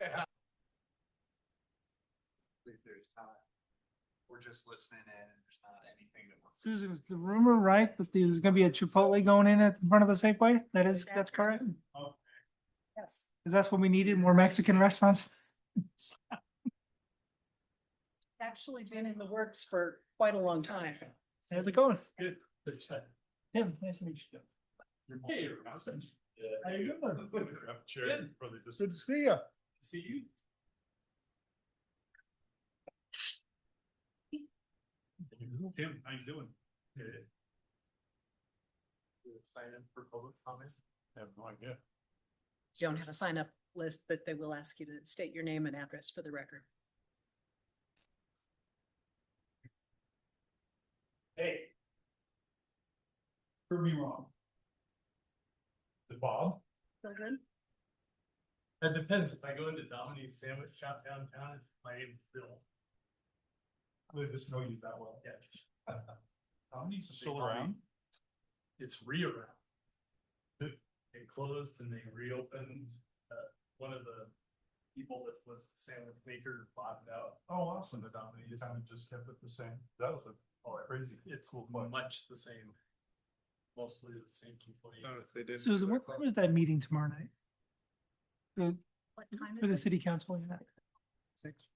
There's not, we're just listening in, and there's not anything that wants. Susan, is the rumor right that there's gonna be a Chipotle going in at the front of the Safeway? That's Exactly. correct? Yes. Cause that's what we needed, more Mexican restaurants. Actually been in the works for quite a long time. How's it going? Good. Yeah, nice to meet you. Hey, Robinson. How you doing? Good. Good to see you. See you. Tim, how you doing? Good. Sign in for public comment? I have no idea. You don't have a sign up list, but they will ask you to state your name and address for the record. Hey. Prove me wrong. The Bob? Children? That depends. If I go into Dominique's sandwich shop downtown, my name's Bill. I just know you that well. Yeah. Dominique's still around? It's re-around. They closed and they reopened. One of the people that was the sandwich maker bought it out. Oh, awesome. The Dominique kind of just kept it the same. That was crazy. It's much the same. Mostly the same people. They did. Susan, where's that meeting tomorrow night? What time For the is it? city council, yeah. 6.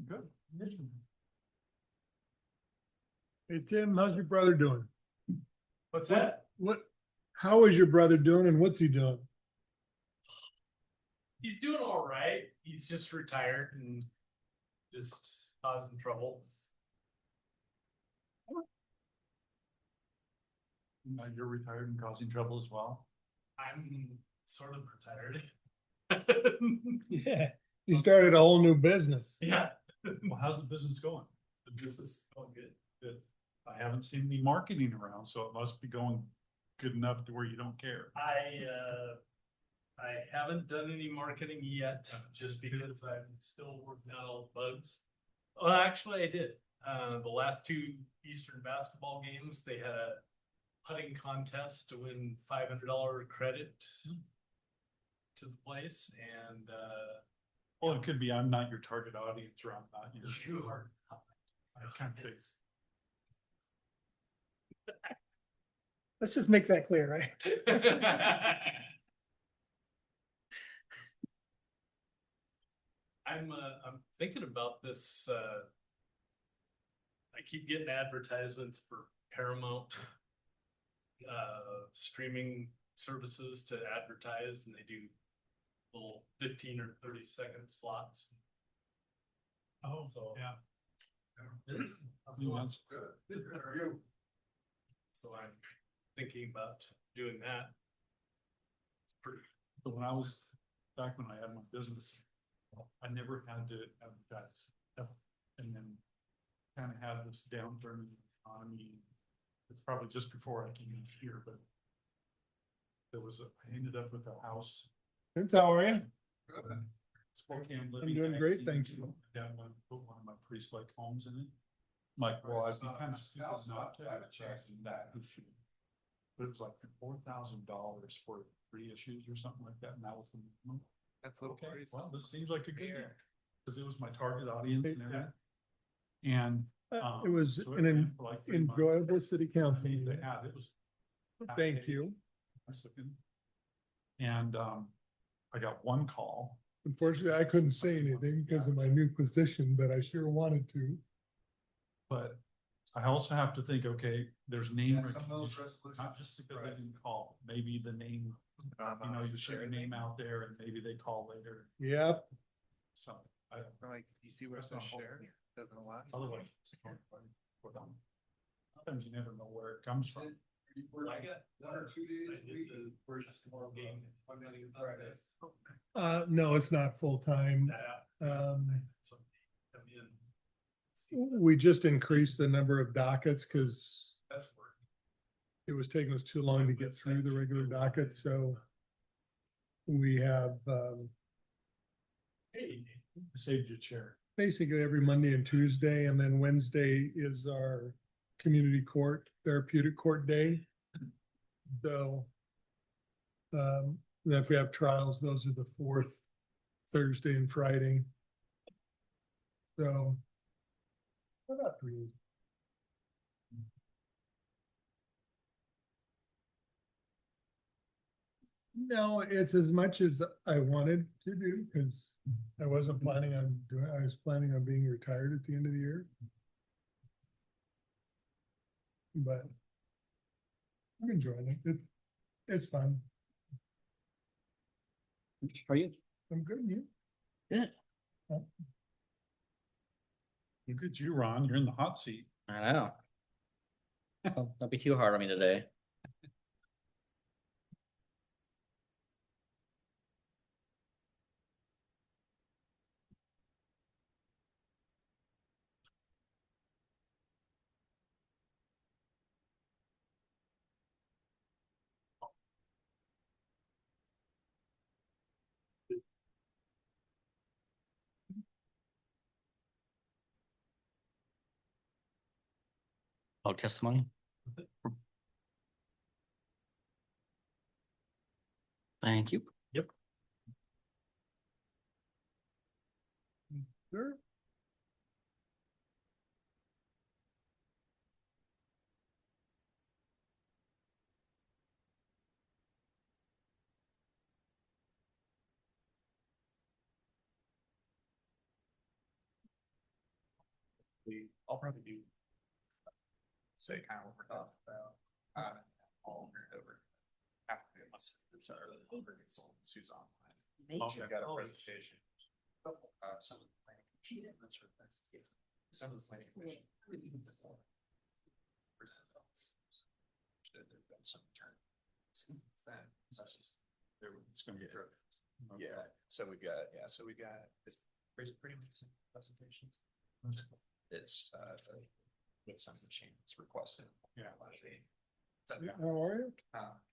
Good. Hey, Tim, how's your brother doing? What's that? How is your brother doing and what's he doing? He's doing all right. He's just retired and just causing trouble. You're retired and causing trouble as well? I'm sort of retired. Yeah. You started a whole new business. Yeah. Well, how's the business going? The business is going good. Good. I haven't seen any marketing around, so it must be going good enough to where you don't care. I haven't done any marketing yet, just because I'm still working out all the bugs. Well, actually I did. The last 2 Eastern basketball games, they had a putting contest to win $500 credit to the place, and well, it could be I'm not your target audience, or I'm not your. You are. I can't fix. Let's just make that clear, right? I'm thinking about this. I keep getting advertisements for Paramount streaming services to advertise, and they do little 15 or 30-second slots. Oh, so yeah. It's good. So I'm thinking about doing that. But when I was back when I had my business, I never had to advertise. And then kind of had this downturn in the economy. It's probably just before I came in here, but I ended up with a house. Vince, how are you? Spokane I'm Living. doing great, thanks. Down one, put one of my priest-like homes in it. Like, well, I'd be kind of stupid not to advertise that issue. But it was like $4,000 for 3 issues or something like that, and that was the minimum. That's okay. Well, this seems like a good year because it was my target audience and everything. And It was so an ran for like 3 months. enjoyable city council. They had it was. Thank you. And I got one call. Unfortunately, I couldn't say anything because of my new position, but I sure wanted to. But I also have to think, okay, there's name recognition, not just because I didn't call, maybe the name, you know, you share your name out there and maybe they call later. Yep. So Like, you see where it says share? Doesn't allow. otherwise. Sometimes you never know where it comes from. I got 1 or 2 days. I did the basketball game. I'm gonna get that. No, it's not full-time. So, We just increased the number of dockets because that's work. it was taking us too long to get through the regular docket, so we have Hey, I saved your chair. basically every Monday and Tuesday, and then Wednesday is our community court, therapeutic court day. So And then if we have trials, those are the fourth Thursday and Friday. So. What about three? No, it's as much as I wanted to do, because I wasn't planning on doing, I was planning on being retired at the end of the year. But I'm enjoying it. It's fun. How are you? I'm good. You? Good. Look at you, Ron. You're in the hot seat. I know. Don't be too hard on me today. Oh, testimony? Thank you. Yep. Sure. I'll probably do. Say kind of what we're talking about. I'll turn it over. After unless it's over consultants online. I got a presentation. Some of the planning commission, that sort of thing. Some of the planning commission. There've been some turn. Since then, such as It's gonna be through. yeah. So we got it's pretty much the same presentations. It's with some of the changes requested. Yeah. How are you?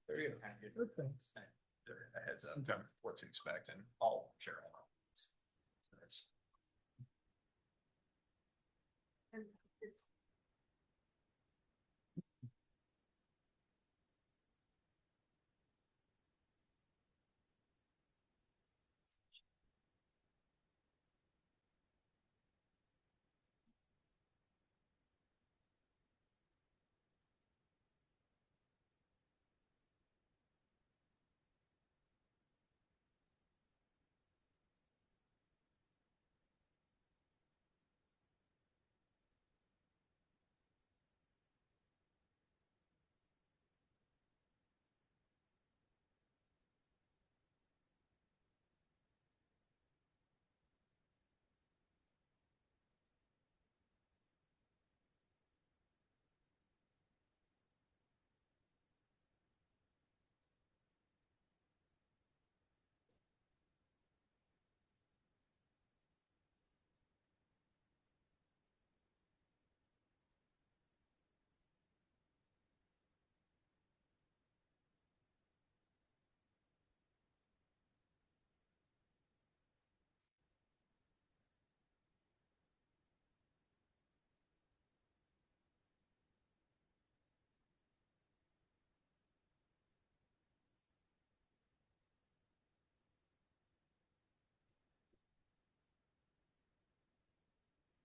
Very good. Kind of Good, thanks. a heads up Okay. what to expect, and I'll share all of this. So that's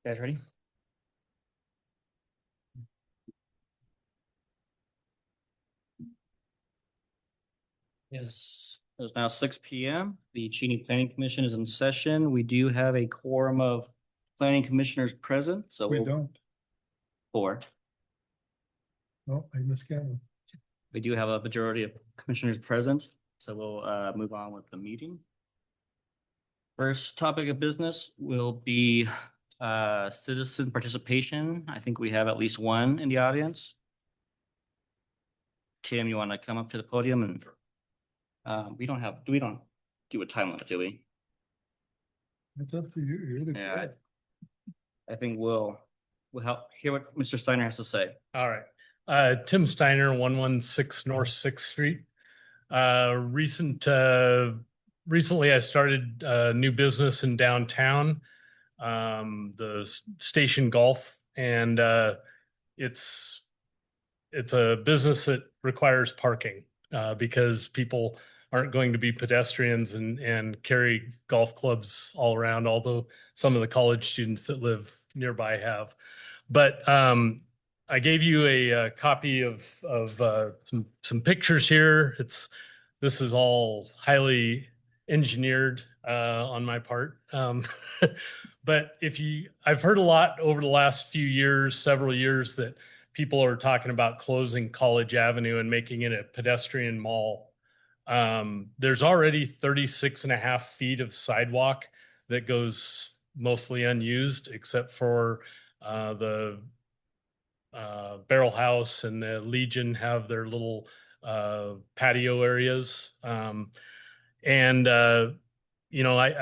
You guys ready? Yes, it's now 6 p.m. The Cheney Planning Commission is in session. We do have a quorum of planning commissioners present, so We we'll don't. four. No, I miscounted. We do have a majority of commissioners present, so we'll move on with the meeting. First topic of business will be citizen participation. I think we have at least one in the audience. Tim, you want to come up to the podium and we don't do a time limit, do we? It's up to you. You're the. Yeah, chair. I think we'll hear what Mr. Steiner has to say. All right. Tim Steiner, 116 North Sixth Street. Recently I started a new business in downtown, the Station Golf, and it's a business that requires parking because people aren't going to be pedestrians and carry golf clubs all around, although some of the college students that live nearby have. But I gave you a copy of some pictures here. This is all highly engineered on my part. But I've heard a lot over the last few years, several years, that people are talking about closing College Avenue and making it a pedestrian mall. There's already 36 and a half feet of sidewalk that goes mostly unused, except for the Barrel House and the Legion have their little patio areas. I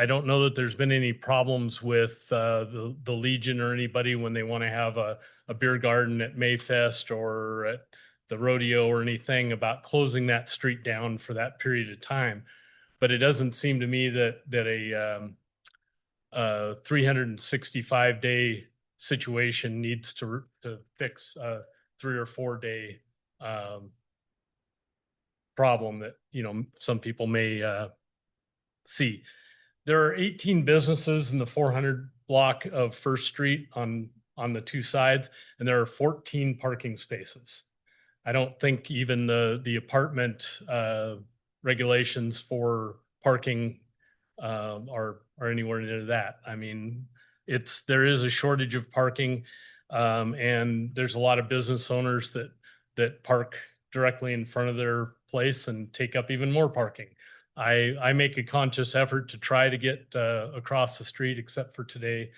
don't know that there's been any problems with the Legion or anybody when they want to have a beer garden at Mayfest or at the rodeo or anything about closing that street down for that period of time. But it doesn't seem to me that a 365-day situation needs to fix a 3 or 4 day problem that some people may see. There are 18 businesses in the 400 block of First Street on the two sides, and there are 14 parking spaces. I don't think even the apartment regulations for parking are anywhere near that. I mean, there is a shortage of parking, and there's a lot of business owners that park directly in front of their place and take up even more parking. I make a conscious effort to try to get across the street, except for today.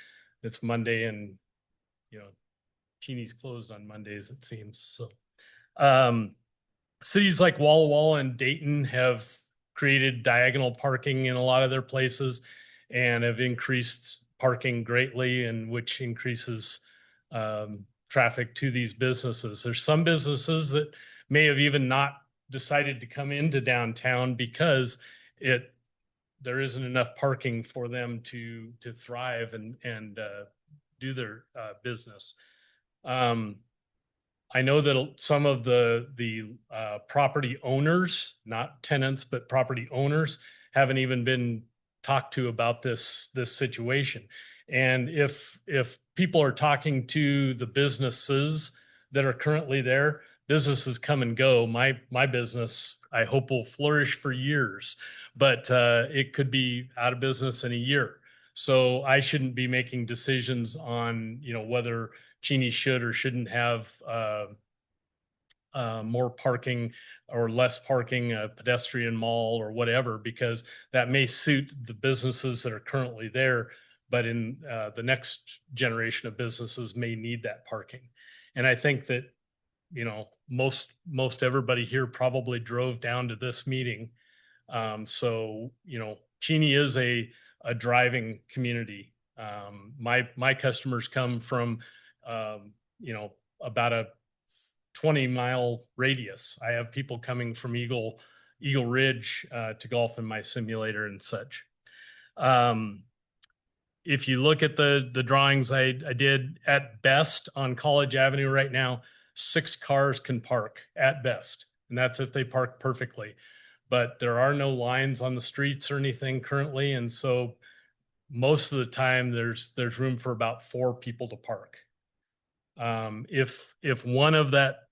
It's Monday, and Cheney's closed on Mondays, it seems. So, cities like Walla Walla and Dayton have created diagonal parking in a lot of their places and have increased parking greatly, and which increases traffic to these businesses. There's some businesses that may have even not decided to come into downtown because there isn't enough parking for them to thrive and do their business. I know that some of the property owners, not tenants, but property owners, haven't even been talked to about this situation. And if people are talking to the businesses that are currently there, businesses come and go. My business, I hope, will flourish for years, but it could be out of business in a year. So I shouldn't be making decisions on whether Cheney should or shouldn't have more parking or less parking, a pedestrian mall or whatever, because that may suit the businesses that are currently there, but in the next generation of businesses may need that parking. And I think that most everybody here probably drove down to this meeting. So Cheney is a driving community. My customers come from about a 20-mile radius. I have people coming from Eagle Ridge to golf in my simulator and such. If you look at the drawings I did, at best on College Avenue right now, 6 cars can park at best, and that's if they park perfectly. But there are no lines on the streets or anything currently, and so most of the time there's room for about 4 people to park. If one of that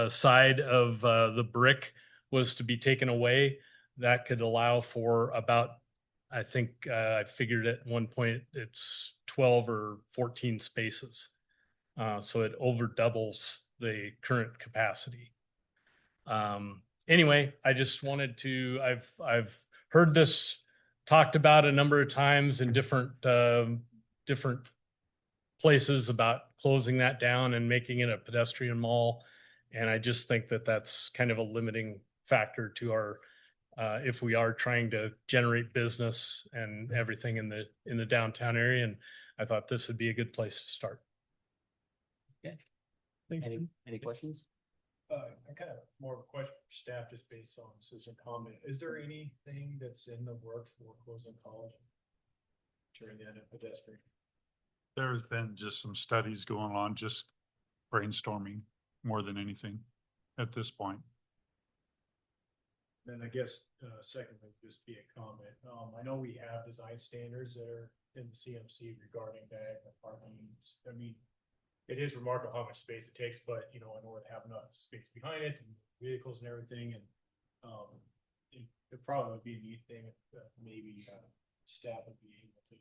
side of the brick was to be taken away, that could allow for about, I think I figured at one point it's 12 or 14 spaces. So it over doubles the current capacity. Anyway, I just wanted to, I've heard this talked about a number of times in different places about closing that down and making it a pedestrian mall. And I just think that that's kind of a limiting factor to our, if we are trying to generate business and everything in the downtown area. And I thought this would be a good place to start. Okay. Thank you. Any questions? I kind of more of a question for staff, just based on Susan comment. Is there anything that's in the works for closing college during the end of pedestrian? There's been just some studies going on, just brainstorming more than anything at this point. Then I guess, second would just be a comment. I know we have design standards that are in the CMC regarding that parking. I mean, it is remarkable how much space it takes, but you know, in order to have enough space behind it and vehicles and everything, and it probably would be a neat thing if maybe staff would be able to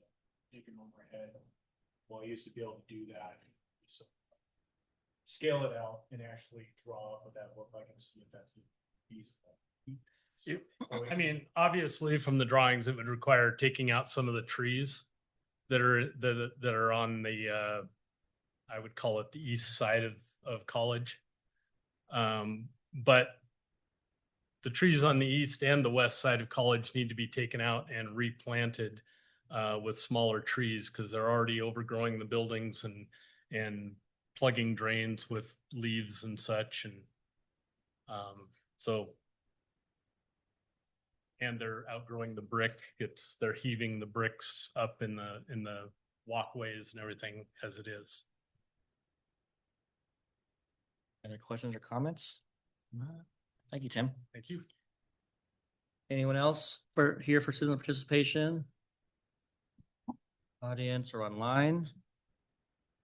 take a number ahead. Well, I used to be able to do that. So scale it out and actually draw what that look like and see if that's feasible. I mean, obviously from the drawings, it would require taking out some of the trees that are on the, I would call it the east side of college. But the trees on the east and the west side of college need to be taken out and replanted with smaller trees because they're already overgrowing the buildings and plugging drains with leaves and such. And and they're outgrowing the brick. They're heaving the bricks up in the walkways and everything as it is. Any questions or comments? Thank you, Tim. Thank you. Anyone else here for citizen participation? Audience or online?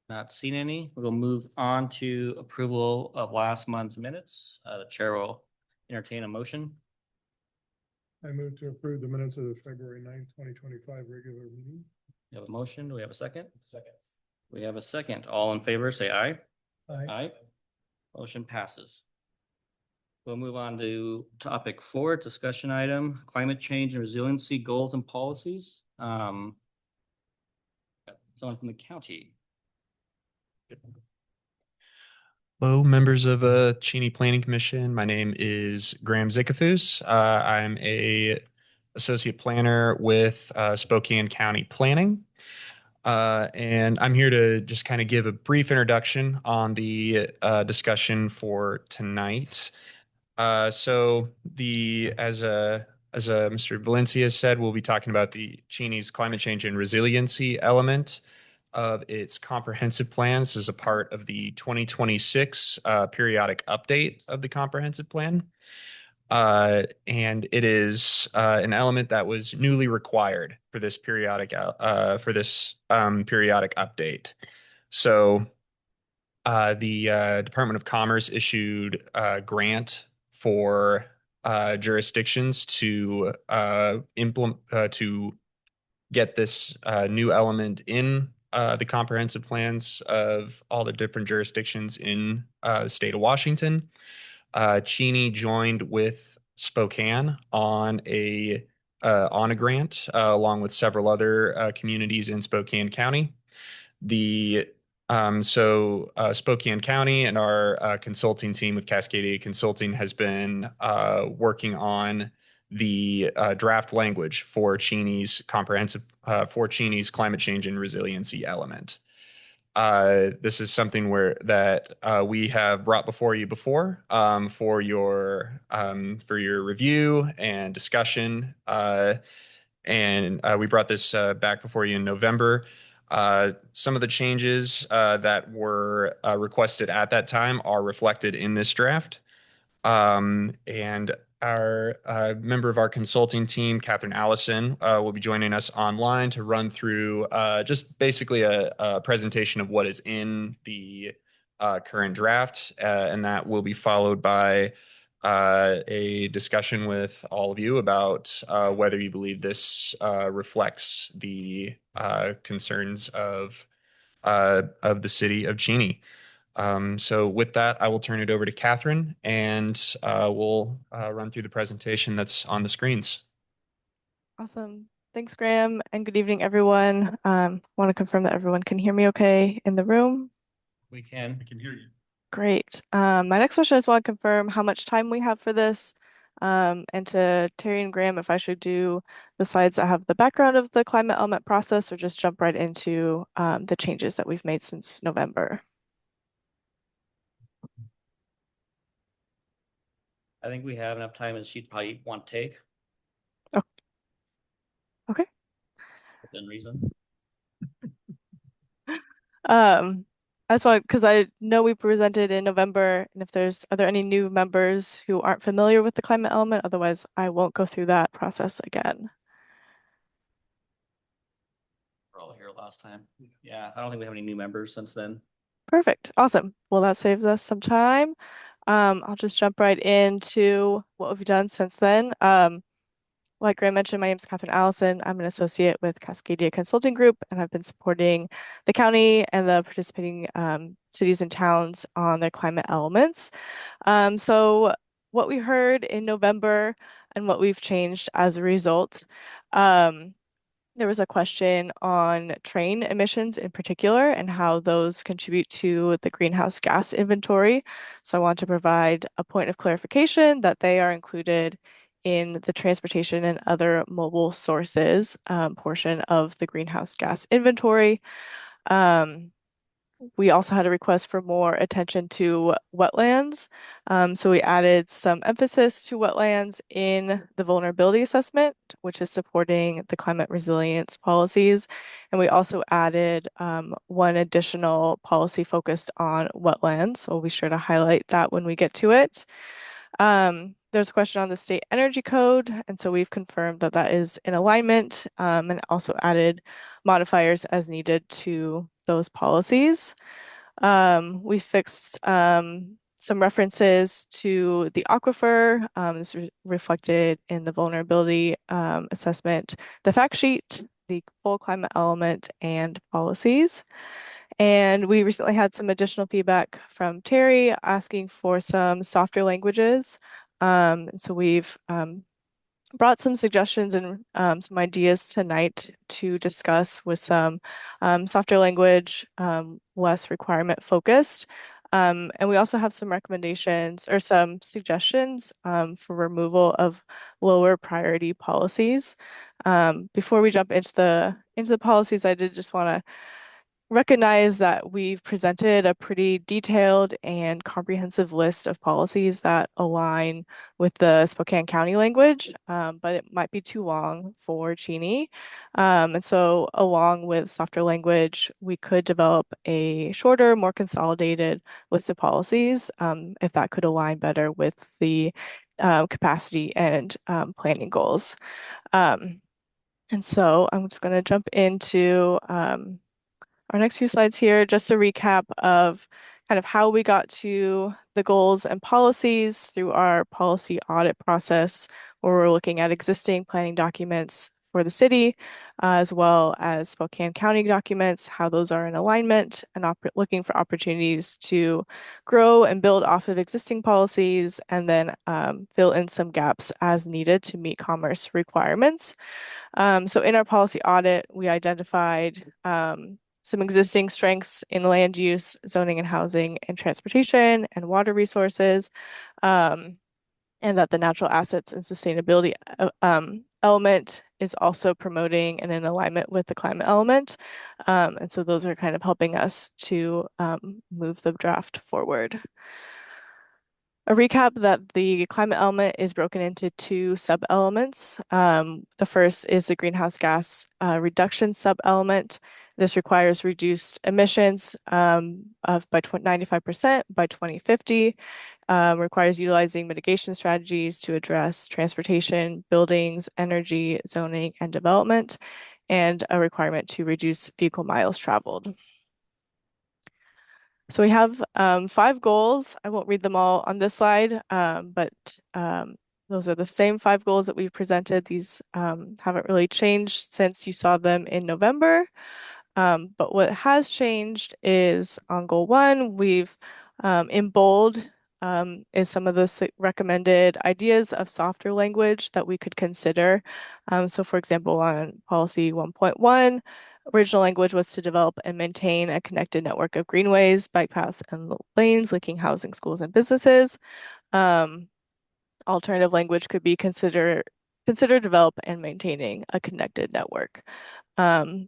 Not seen any. We'll move on to approval of last month's minutes. The chair will entertain a motion. I move to approve the minutes of the February 9th, 2025 regular meeting. We have a motion. Do we have a second? Second. We have a second. All in favor, say aye. Aye. Aye. Motion passes. We'll move on to topic 4, discussion item, climate change and resiliency goals and policies. Someone from the county. Hello, members of Cheney Planning Commission. My name is Graham Zickafoos. I'm a associate planner with Spokane County Planning. And I'm here to just kind of give a brief introduction on the discussion for tonight. So as Mr. Valencia said, we'll be talking about the Cheney's climate change and resiliency element of its comprehensive plan. This is a part of the 2026 periodic update of the comprehensive plan. And it is an element that was newly required for this periodic periodic update. So the Department of Commerce issued a grant for jurisdictions to implement to get this new element in the comprehensive plans of all the different jurisdictions in the state of Washington. Cheney joined with Spokane on a grant along with several other communities in Spokane County. Spokane County and our consulting team with Cascadia Consulting has been working on the draft language for Cheney's climate change and resiliency element. This is something that we have brought before you before for your review and discussion. And we brought this back before you in November. Some of the changes that were requested at that time are reflected in this draft. And our member of our consulting team, Catherine Allison, will be joining us online to run through just basically a presentation of what is in the current draft. And that will be followed by a discussion with all of you about whether you believe this reflects the concerns of the city of Cheney. So with that, I will turn it over to Catherine and we'll run through the presentation that's on the screens. Awesome. Thanks, Graham, and good evening, everyone. Want to confirm that everyone can hear me okay in the room? We can. I can hear you. Great. My next question, I just want to confirm how much time we have for this. And to Terry and Graham, if I should do the slides that have the background of the climate element process or just jump right into the changes that we've made since November. I think we have enough time as she'd probably want to take. Oh. Okay. Within reason. That's why, because I know we presented in November, and if are there any new members who aren't familiar with the climate element? Otherwise, I won't go through that process again. We're all here last time. Yeah, I don't think we have any new members since then. Perfect. Awesome. Well, that saves us some time. I'll just jump right into what we've done since then. Like Graham mentioned, my name is Catherine Allison. I'm an associate with Cascadia Consulting Group, and I've been supporting the county and the participating cities and towns on their climate elements. So what we heard in November and what we've changed as a result, there was a question on train emissions in particular and how those contribute to the greenhouse gas inventory. So I want to provide a point of clarification that they are included in the transportation and other mobile sources portion of the greenhouse gas inventory. We also had a request for more attention to wetlands. So we added some emphasis to wetlands in the vulnerability assessment, which is supporting the climate resilience policies. And we also added one additional policy focused on wetlands. So we'll be sure to highlight that when we get to it. There's a question on the state energy code, and so we've confirmed that that is in alignment and also added modifiers as needed to those policies. We fixed some references to the aquifer. This is reflected in the vulnerability assessment, the fact sheet, the full climate element, and policies. And we recently had some additional feedback from Terry asking for some softer languages. So we've brought some suggestions and some ideas tonight to discuss with some softer language, less requirement focused. And we also have some recommendations or some suggestions for removal of lower priority policies. Before we jump into the policies, I did just want to recognize that we've presented a pretty detailed and comprehensive list of policies that align with the Spokane County language, but it might be too long for Cheney. And so along with softer language, we could develop a shorter, more consolidated list of policies if that could align better with the capacity and planning goals. And so I'm just going to jump into our next few slides here, just a recap of kind of how we got to the goals and policies through our policy audit process, where we're looking at existing planning documents for the city, as well as Spokane County documents, how those are in alignment, and looking for opportunities to grow and build off of existing policies, and then fill in some gaps as needed to meet commerce requirements. So in our policy audit, we identified some existing strengths in land use, zoning and housing, and transportation and water resources, and that the natural assets and sustainability element is also promoting and in alignment with the climate element. And so those are kind of helping us to move the draft forward. A recap that the climate element is broken into two sub-elements. The first is the greenhouse gas reduction sub-element. This requires reduced emissions of by 95% by 2050, requires utilizing mitigation strategies to address transportation, buildings, energy, zoning, and development, and a requirement to reduce vehicle miles traveled. So we have 5 goals. I won't read them all on this slide, but those are the same 5 goals that we've presented. These haven't really changed since you saw them in November. But what has changed is on goal 1, we've in bold is some of the recommended ideas of softer language that we could consider. So for example, on policy 1.1, original language was to develop and maintain a connected network of greenways, bike paths, and lanes linking housing, schools, and businesses. Alternative language could be consider develop and maintaining a connected network.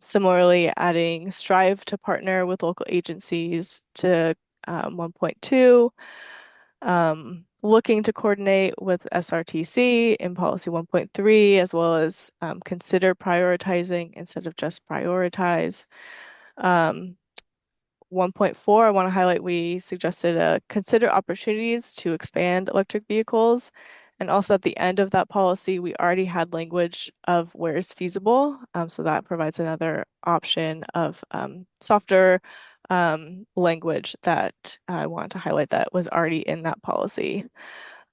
Similarly, adding strive to partner with local agencies to 1.2, looking to coordinate with SRTC in policy 1.3, as well as consider prioritizing instead of just prioritize. 1.4, I want to highlight we suggested consider opportunities to expand electric vehicles. And also at the end of that policy, we already had language of where is feasible. So that provides another option of softer language that I want to highlight that was already in that policy.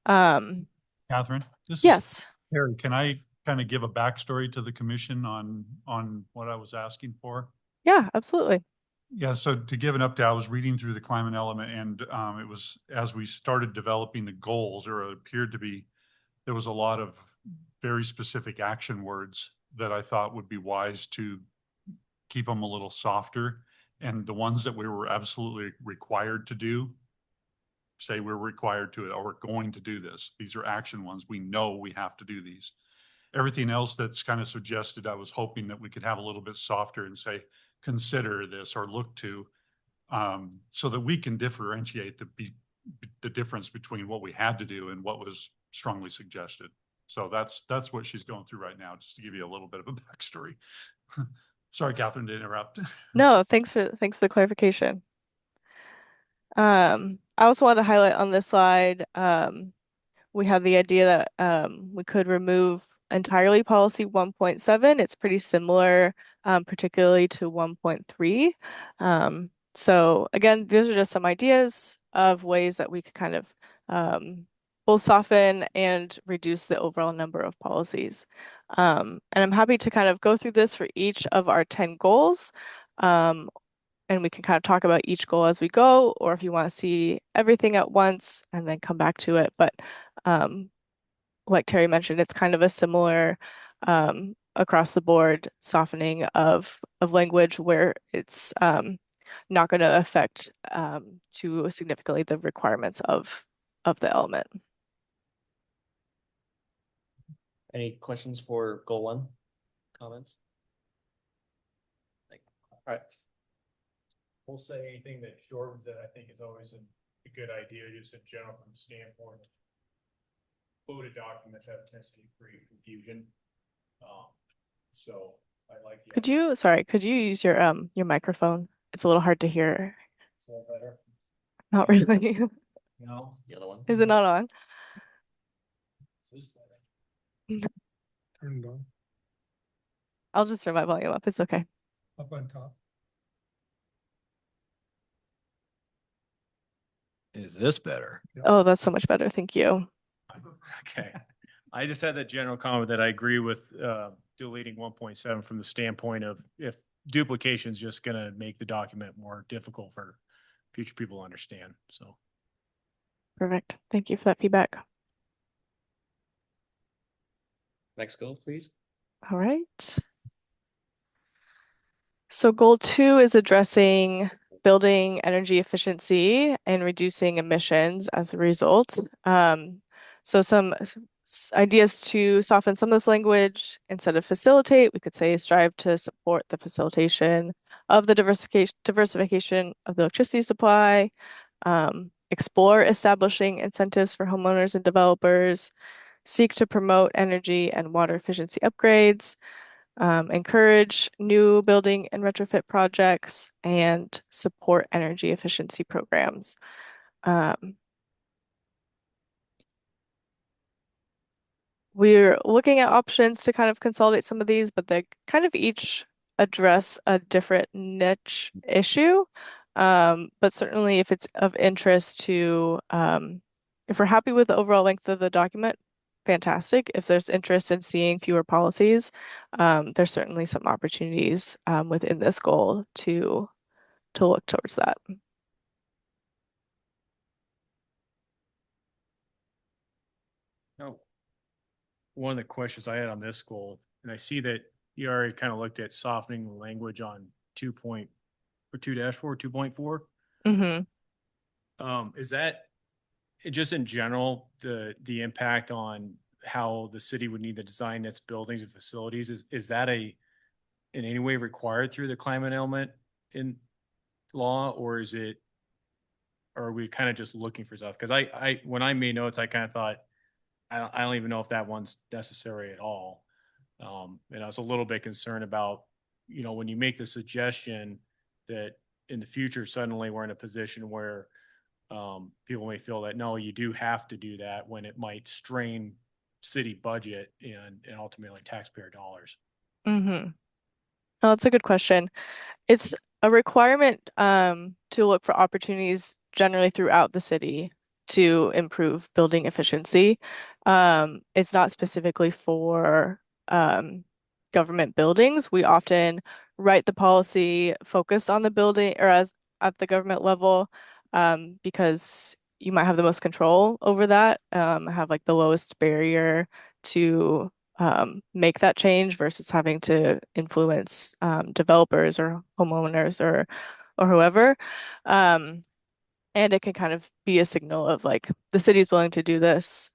Catherine, this is Yes. Harry. Can I kind of give a backstory to the commission on what I was asking for? Yeah, absolutely. Yeah, so to give an update, I was reading through the climate element and it was as we started developing the goals, or it appeared to be, there was a lot of very specific action words that I thought would be wise to keep them a little softer. And the ones that we were absolutely required to do, say we're required to it, or we're going to do this. These are action ones. We know we have to do these. Everything else that's kind of suggested, I was hoping that we could have a little bit softer and say, consider this or look to, so that we can differentiate the difference between what we had to do and what was strongly suggested. So that's what she's going through right now, just to give you a little bit of a backstory. Sorry, Catherine, to interrupt. No, thanks for the clarification. I also want to highlight on this slide, we have the idea that we could remove entirely policy 1.7. It's pretty similar, particularly to 1.3. So again, these are just some ideas of ways that we could kind of both soften and reduce the overall number of policies. And I'm happy to kind of go through this for each of our 10 goals. And we can kind of talk about each goal as we go, or if you want to see everything at once and then come back to it. But like Terry mentioned, it's kind of a similar across the board softening of language where it's not going to affect too significantly the requirements of the element. Any questions for goal 1? Comments? All right. We'll say anything that shortens it, I think is always a good idea, just in general from the standpoint of quoted documents have a tendency to create confusion. So I like. Could you use your microphone? It's a little hard to hear. Is that better? Not really. No. The other one. Is it not on? Is this better? Turn it on, I'll just turn my volume up. It's okay. up on top. Is this better? Oh, that's so much better. Thank you. Okay. I just had that general comment that I agree with deleting 1.7 from the standpoint of if duplication is just going to make the document more difficult for future people to understand. So. Perfect. Thank you for that feedback. Next goal, please. All right. So goal 2 is addressing building energy efficiency and reducing emissions as a result. So some ideas to soften some of this language. Instead of facilitate, we could say strive to support the facilitation of the diversification of the electricity supply, explore establishing incentives for homeowners and developers, seek to promote energy and water efficiency upgrades, encourage new building and retrofit projects, and support energy efficiency programs. We're looking at options to kind of consolidate some of these, but they kind of each address a different niche issue. But certainly if it's of interest to, if we're happy with the overall length of the document, fantastic. If there's interest in seeing fewer policies, there's certainly some opportunities within this goal to look towards that. Now, one of the questions I had on this goal, and I see that you already kind of looked at softening the language on 2.4, 2.4. Mm-hmm. Is that just in general, the impact on how the city would need to design its buildings and facilities? Is that in any way required through the climate element in law, or are we kind of just looking for stuff? Because I when I made notes, I kind of thought, I don't even know if that one's necessary at all. And I was a little bit concerned about, when you make the suggestion that in the future, suddenly we're in a position where people may feel that, no, you do have to do that when it might strain city budget and ultimately taxpayer dollars. Mm-hmm. Oh, that's a good question. It's a requirement to look for opportunities generally throughout the city to improve building efficiency. It's not specifically for government buildings. We often write the policy focused on the building or as at the government level because you might have the most control over that, have like the lowest barrier to make that change versus having to influence developers or homeowners or whoever. And it can kind of be a signal of like the city's willing to do this,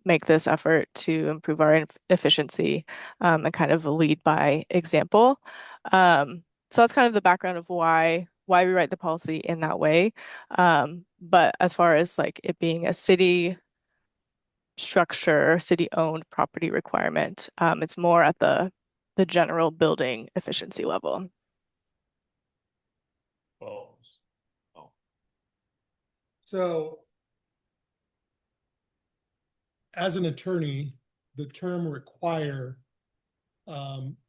make this effort to improve our efficiency, and kind of lead by example. So that's kind of the background of why we write the policy in that way. But as far as like it being a city structure, city-owned property requirement, it's more at the general building efficiency level. Well, So as an attorney, the term require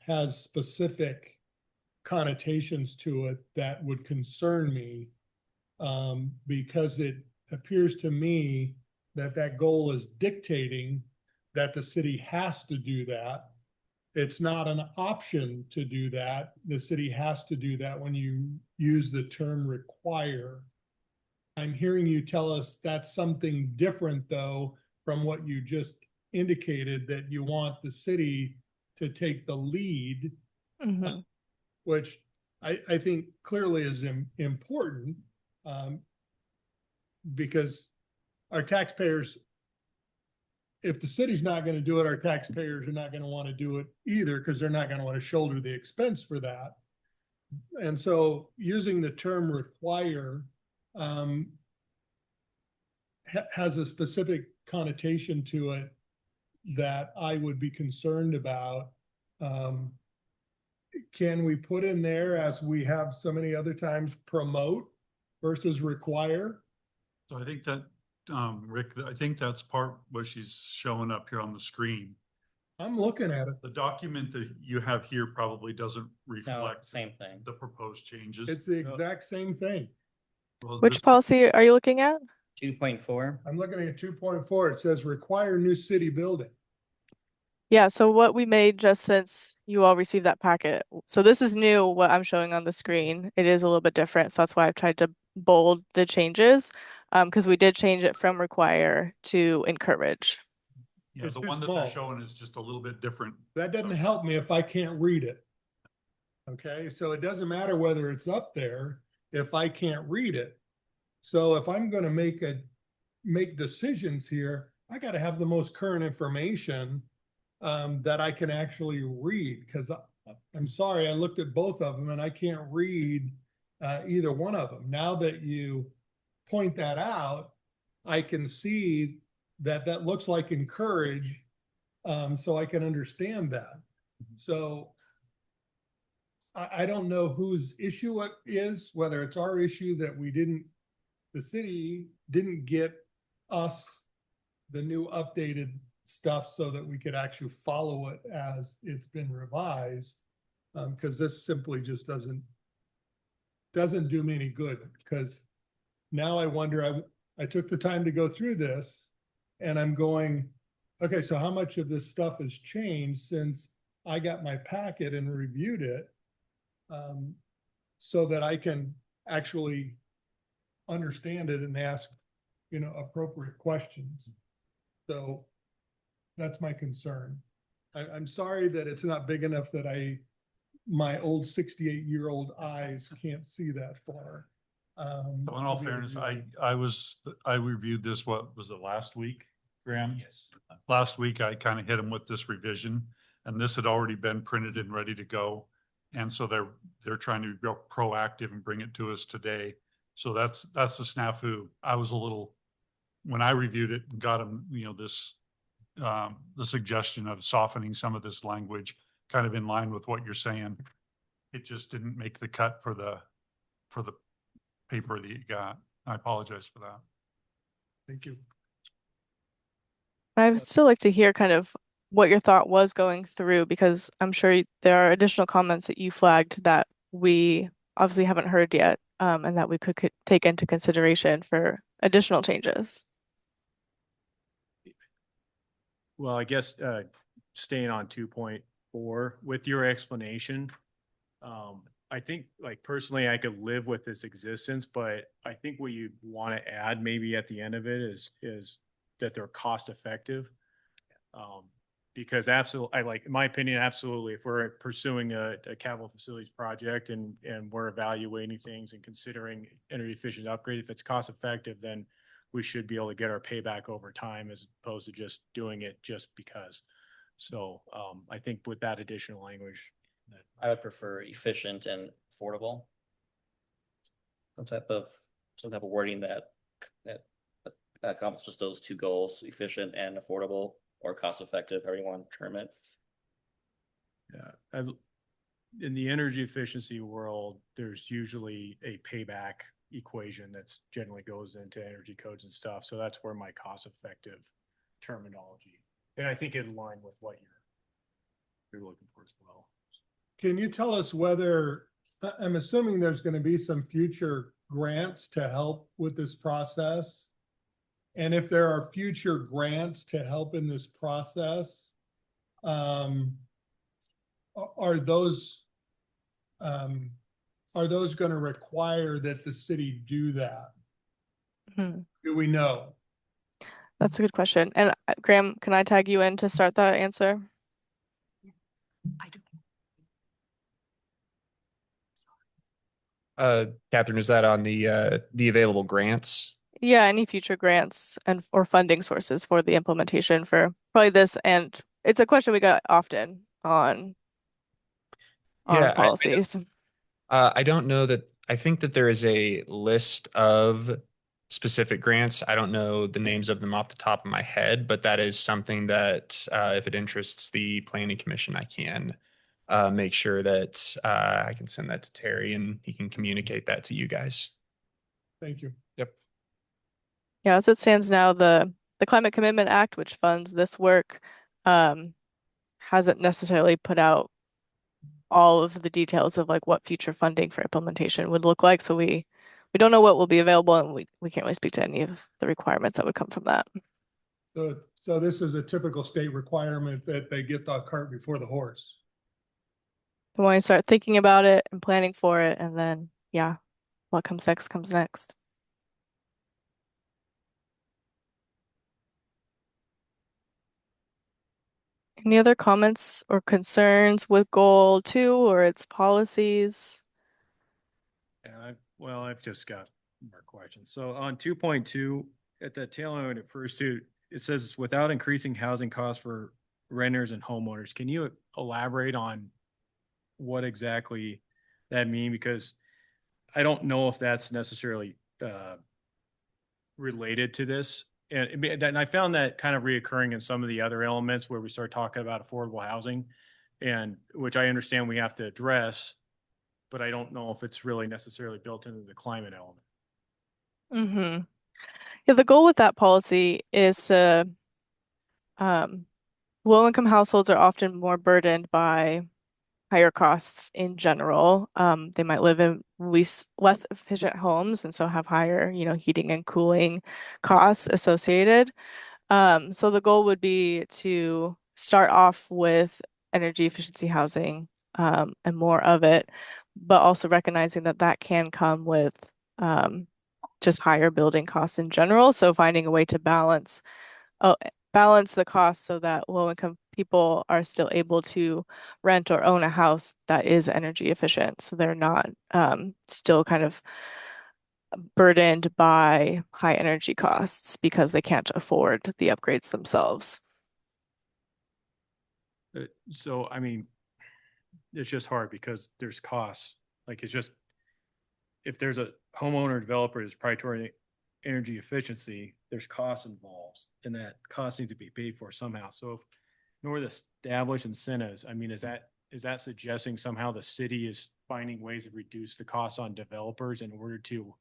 has specific connotations to it that would concern me because it appears to me that that goal is dictating that the city has to do that. It's not an option to do that. The city has to do that when you use the term require. I'm hearing you tell us that's something different, though, from what you just indicated, that you want the city to take the lead, which I think clearly is important because our taxpayers, if the city's not going to do it, our taxpayers are not going to want to do it either because they're not going to want to shoulder the expense for that. And so using the term require has a specific connotation to it that I would be concerned about. Can we put in there, as we have so many other times, promote versus require? so I think that, Rick, I think that's part what she's showing up here on the screen. I'm looking at it. The document that you have here probably doesn't No, reflect same thing. the proposed changes. It's the exact same thing. Well, Which this- policy are you looking at? 2.4. I'm looking at 2.4. It says require new city building. Yeah, so what we made just since you all received that packet. So this is new, what I'm showing on the screen. It is a little bit different, so that's why I've tried to bold the changes, because we did change it from require to encourage. Yeah, It's the too one that they're small. showing is just a little bit different. That doesn't help me if I can't read it. Okay, so it doesn't matter whether it's up there if I can't read it. So if I'm going to make decisions here, I got to have the most current information that I can actually read, because I'm sorry, I looked at both of them and I can't read either one of them. Now that you point that out, I can see that that looks like encourage, so I can understand that. So I don't know whose issue it is, whether it's our issue that the city didn't get us the new updated stuff so that we could actually follow it as it's been revised. Because this simply just doesn't do me any good, because now I wonder, I took the time to go through this and I'm going, okay, so how much of this stuff has changed since I got my packet and reviewed it, so that I can actually understand it and ask, appropriate questions. So that's my concern. I'm sorry that it's not big enough that my old 68-year-old eyes can't see that far. So in all fairness, I reviewed this, what was it, last week, Graham? Yes. Last week, I kind of hit them with this revision, and this had already been printed and ready to go. And so they're trying to be real proactive and bring it to us today. So that's the snafu. I was a little, when I reviewed it and got them, this, the suggestion of softening some of this language, kind of in line with what you're saying. It just didn't make the cut for for the paper that you got. I apologize for that. Thank you. I would still like to hear kind of what your thought was going through, because I'm sure there are additional comments that you flagged that we obviously haven't heard yet, and that we could take into consideration for additional changes. Well, I guess, staying on 2.4 with your explanation, I think like personally, I could live with this existence, but I think what you want to add maybe at the end of it is that they're cost effective. Because absolutely, in my opinion, absolutely, if we're pursuing a capital facilities project and we're evaluating things and considering energy efficient upgrade, if it's cost effective, then we should be able to get our payback over time as opposed to just doing it just because. So I think with that additional language, I would prefer efficient and affordable. Some type of wording that accomplishes those two goals: efficient and affordable, or cost effective, however you want to term it. yeah, in the energy efficiency world, there's usually a payback equation that's generally goes into energy codes and stuff. So that's where my cost effective terminology, and I think in line with what you're looking for as well. Can you tell us whether, I'm assuming there's going to be some future grants to help with this process? And if there are future grants to help in this process, are those going to require that the city do that? Do we know? That's a good question. And Graham, can I tag you in to start that answer? I do. Catherine, is that on the available grants? Yeah, any future grants and or funding sources for the implementation for probably this, and it's a question we got often on Yeah, policies. I don't know that. I think that there is a list of specific grants. I don't know the names of them off the top of my head, but that is something that if it interests the planning commission, I can make sure that I can send that to Terry and he can communicate that to you guys. Thank you. Yep. Yeah, as it stands now, the Climate Commitment Act, which funds this work, hasn't necessarily put out all of the details of like what future funding for implementation would look like. So we don't know what will be available, and we can't really speak to any of the requirements that would come from that. So this is a typical state requirement that they get the cart before the horse. So when you start thinking about it and planning for it, and then yeah, what comes next comes next. Any other comments or concerns with goal 2 or its policies? Yeah, well, I've just got more questions. So on 2.2, at the tail end, at first two, it says without increasing housing costs for renters and homeowners. Can you elaborate on what exactly that mean? Because I don't know if that's necessarily related to this. And I found that kind of reoccurring in some of the other elements where we start talking about affordable housing, and which I understand we have to address, but I don't know if it's really necessarily built into the climate element. Mm-hmm. Yeah, the goal with that policy is to low-income households are often more burdened by higher costs in general. They might live in less efficient homes and so have higher, heating and cooling costs associated. So the goal would be to start off with energy efficiency housing, and more of it, but also recognizing that that can come with just higher building costs in general. So finding a way to balance the cost so that low-income people are still able to rent or own a house that is energy efficient. So they're not still kind of burdened by high energy costs because they can't afford the upgrades themselves. So, I mean, it's just hard because there's costs. Like it's just, if there's a homeowner developer that's priority energy efficiency, there's costs involved, and that cost needs to be paid for somehow. So in order to establish incentives, I mean, is that suggesting somehow the city is finding ways to reduce the cost on developers in order to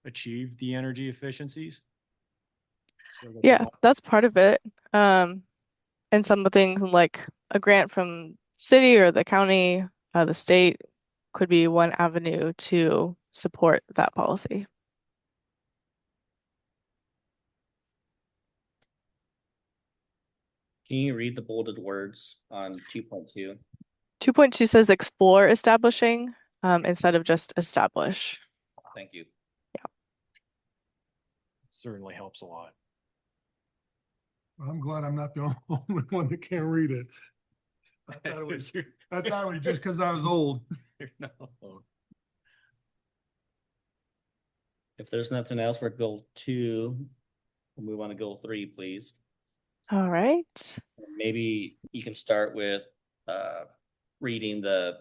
achieve the energy efficiencies. So that they Yeah, don't- that's part of it. And some of the things like a grant from city or the county, the state could be one avenue to support that policy. Can you read the bolded words on 2.2? 2.2 says explore establishing, instead of just establish. Thank you. Certainly helps a lot. I'm glad I'm not the only one that can't read it. I thought it was just because I was old. No. If there's nothing else for goal 2, we'll move on to goal 3, please. All right. Maybe you can start with reading the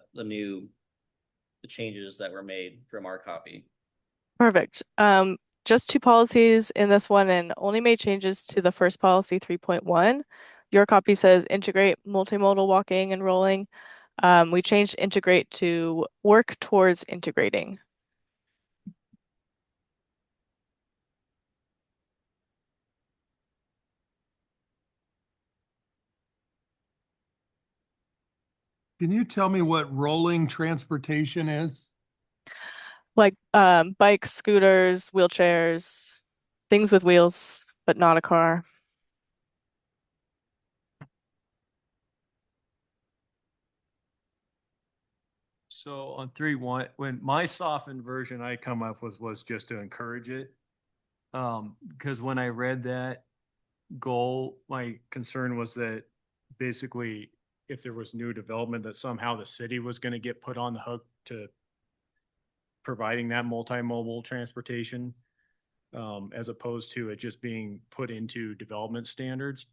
changes that were made from our copy. Perfect. Just 2 policies in this one and only made changes to the first policy 3.1. Your copy says integrate multimodal walking and rolling. We changed integrate to work towards integrating. Can you tell me what rolling transportation is? Like bikes, scooters, wheelchairs, things with wheels, but not a car. So on 3.1, when my softened version I come up with was just to encourage it. Because when I read that goal, my concern was that basically if there was new development, that somehow the city was going to get put on the hook to providing that multimodal transportation, as opposed to it just being put into development standards.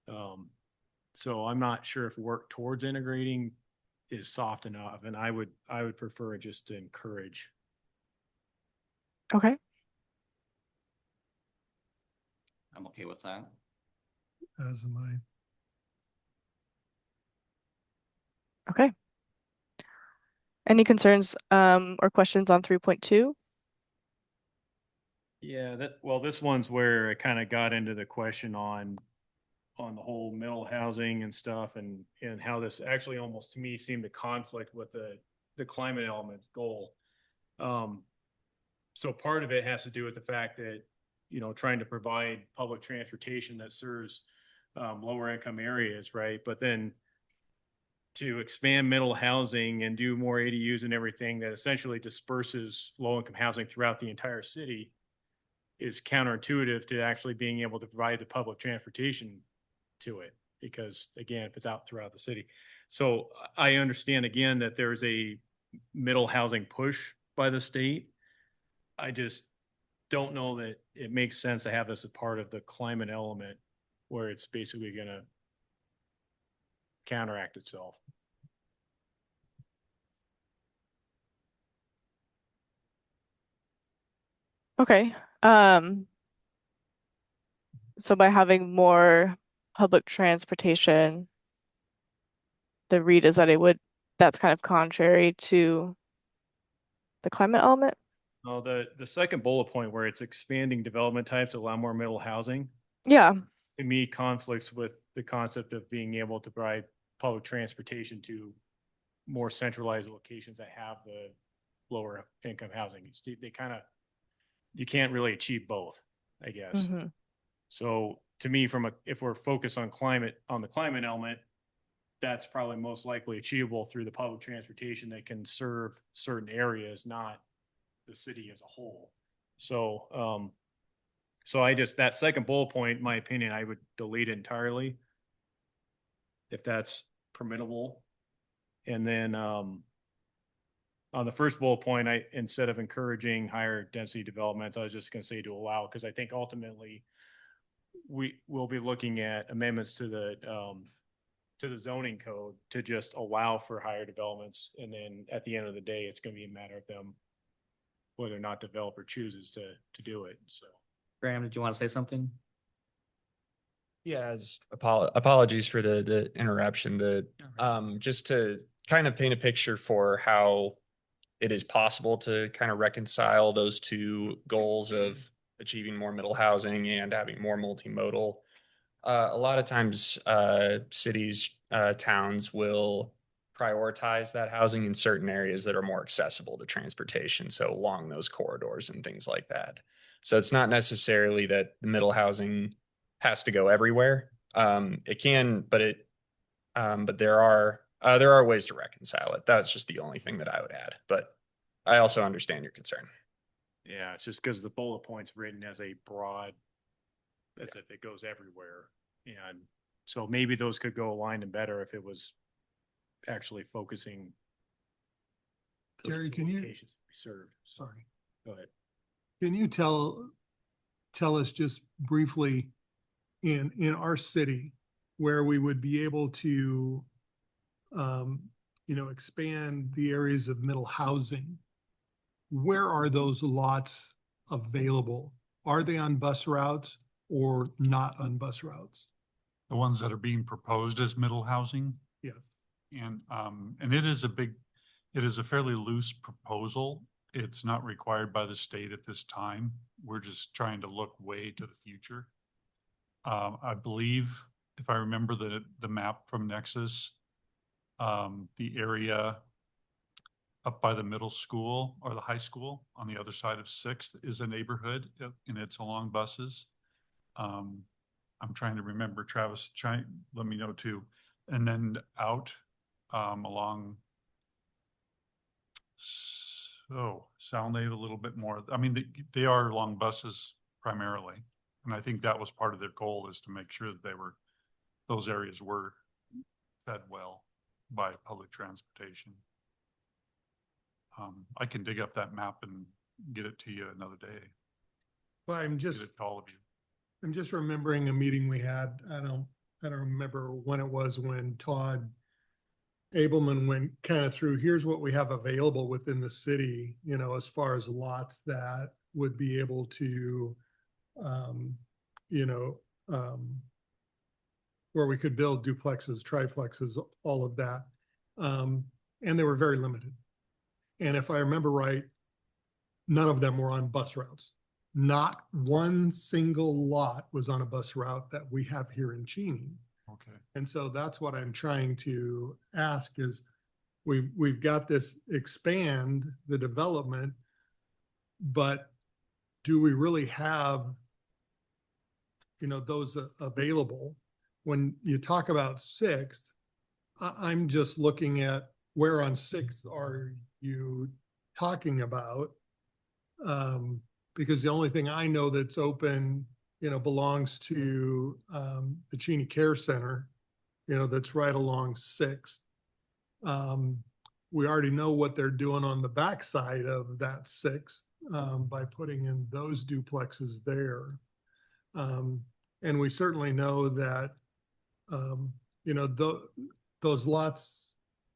So I'm not sure if work towards integrating is soft enough, and I would prefer it just to encourage. Okay. I'm okay with that. As am I. Okay. Any concerns or questions on 3.2? Yeah, this one's where I kind of got into the question on the whole middle housing and stuff, and how this actually almost to me seemed to conflict with the climate element goal. So part of it has to do with the fact that, trying to provide public transportation that serves lower income areas, right? But then to expand middle housing and do more ADUs and everything that essentially disperses low income housing throughout the entire city is counterintuitive to actually being able to provide the public transportation to it, because again, if it's out throughout the city. So I understand again that there's a middle housing push by the state. I just don't know that it makes sense to have this as part of the climate element where it's basically going to counteract itself. Okay. So by having more public transportation, the read is that that's kind of contrary to the climate element. Oh, the second bullet point where it's expanding development types to allow more middle housing, Yeah. to me conflicts with the concept of being able to provide public transportation to more centralized locations that have the lower income housing. They kind of, you can't really achieve both, I guess. Mm-hmm. So to me, if we're focused on the climate element, that's probably most likely achievable through the public transportation that can serve certain areas, not the city as a whole. So, that second bullet point, in my opinion, I would delete entirely if that's permittable. And then, on the first bullet point, instead of encouraging higher density developments, I was just going to say to allow, because I think ultimately we will be looking at amendments to the zoning code to just allow for higher developments. And then at the end of the day, it's going to be a matter of them, whether or not developer chooses to do it. So. Graham, did you want to say something? Yeah, just apologies for the interruption. Just to kind of paint a picture for how it is possible to kind of reconcile those two goals of achieving more middle housing and having more multimodal. A lot of times, cities, towns will prioritize that housing in certain areas that are more accessible to transportation. So along those corridors and things like that. So it's not necessarily that the middle housing has to go everywhere. It can, but there are ways to reconcile it. That's just the only thing that I would add. But I also understand your concern. Yeah, it's just because the bullet point's written as a broad, as if it goes everywhere. And so maybe those could go aligned and better if it was actually focusing. Jerry, to can you- locations to be served. Sorry. Go ahead. Can you tell us just briefly in our city where we would be able to, expand the areas of middle housing? Where are those lots available? Are they on bus routes or not on bus routes? The ones that are being proposed as middle housing. Yes. And it is a fairly loose proposal. It's not required by the state at this time. We're just trying to look way to the future. I believe, if I remember the map from Nexus, the area up by the middle school or the high school on the other side of 6th is a neighborhood, and it's along buses. I'm trying to remember, Travis, let me know too. And then out along Salnave a little bit more. I mean, they are long buses primarily. And I think that was part of their goal, is to make sure that those areas were fed well by public transportation. I can dig up that map and get it to you another day. Well, Get it to all of you. I'm just remembering a meeting we had. I don't remember when it was, when Todd Abelman went kind of through, here's what we have available within the city, as far as lots that would be able to, where we could build duplexes, triplexes, all of that. And they were very limited. And if I remember right, none of them were on bus routes. Not one single lot was on a bus route that we have here in Cheney. Okay. And so that's what I'm trying to ask is, we've got this expand the development, but do we really have, those available? When you talk about 6th, I'm just looking at where on 6th are you talking about? Because the only thing I know that's open, belongs to the Cheney Care Center, that's right along 6th. We already know what they're doing on the backside of that 6th by putting in those duplexes there. And we certainly know that, those lots,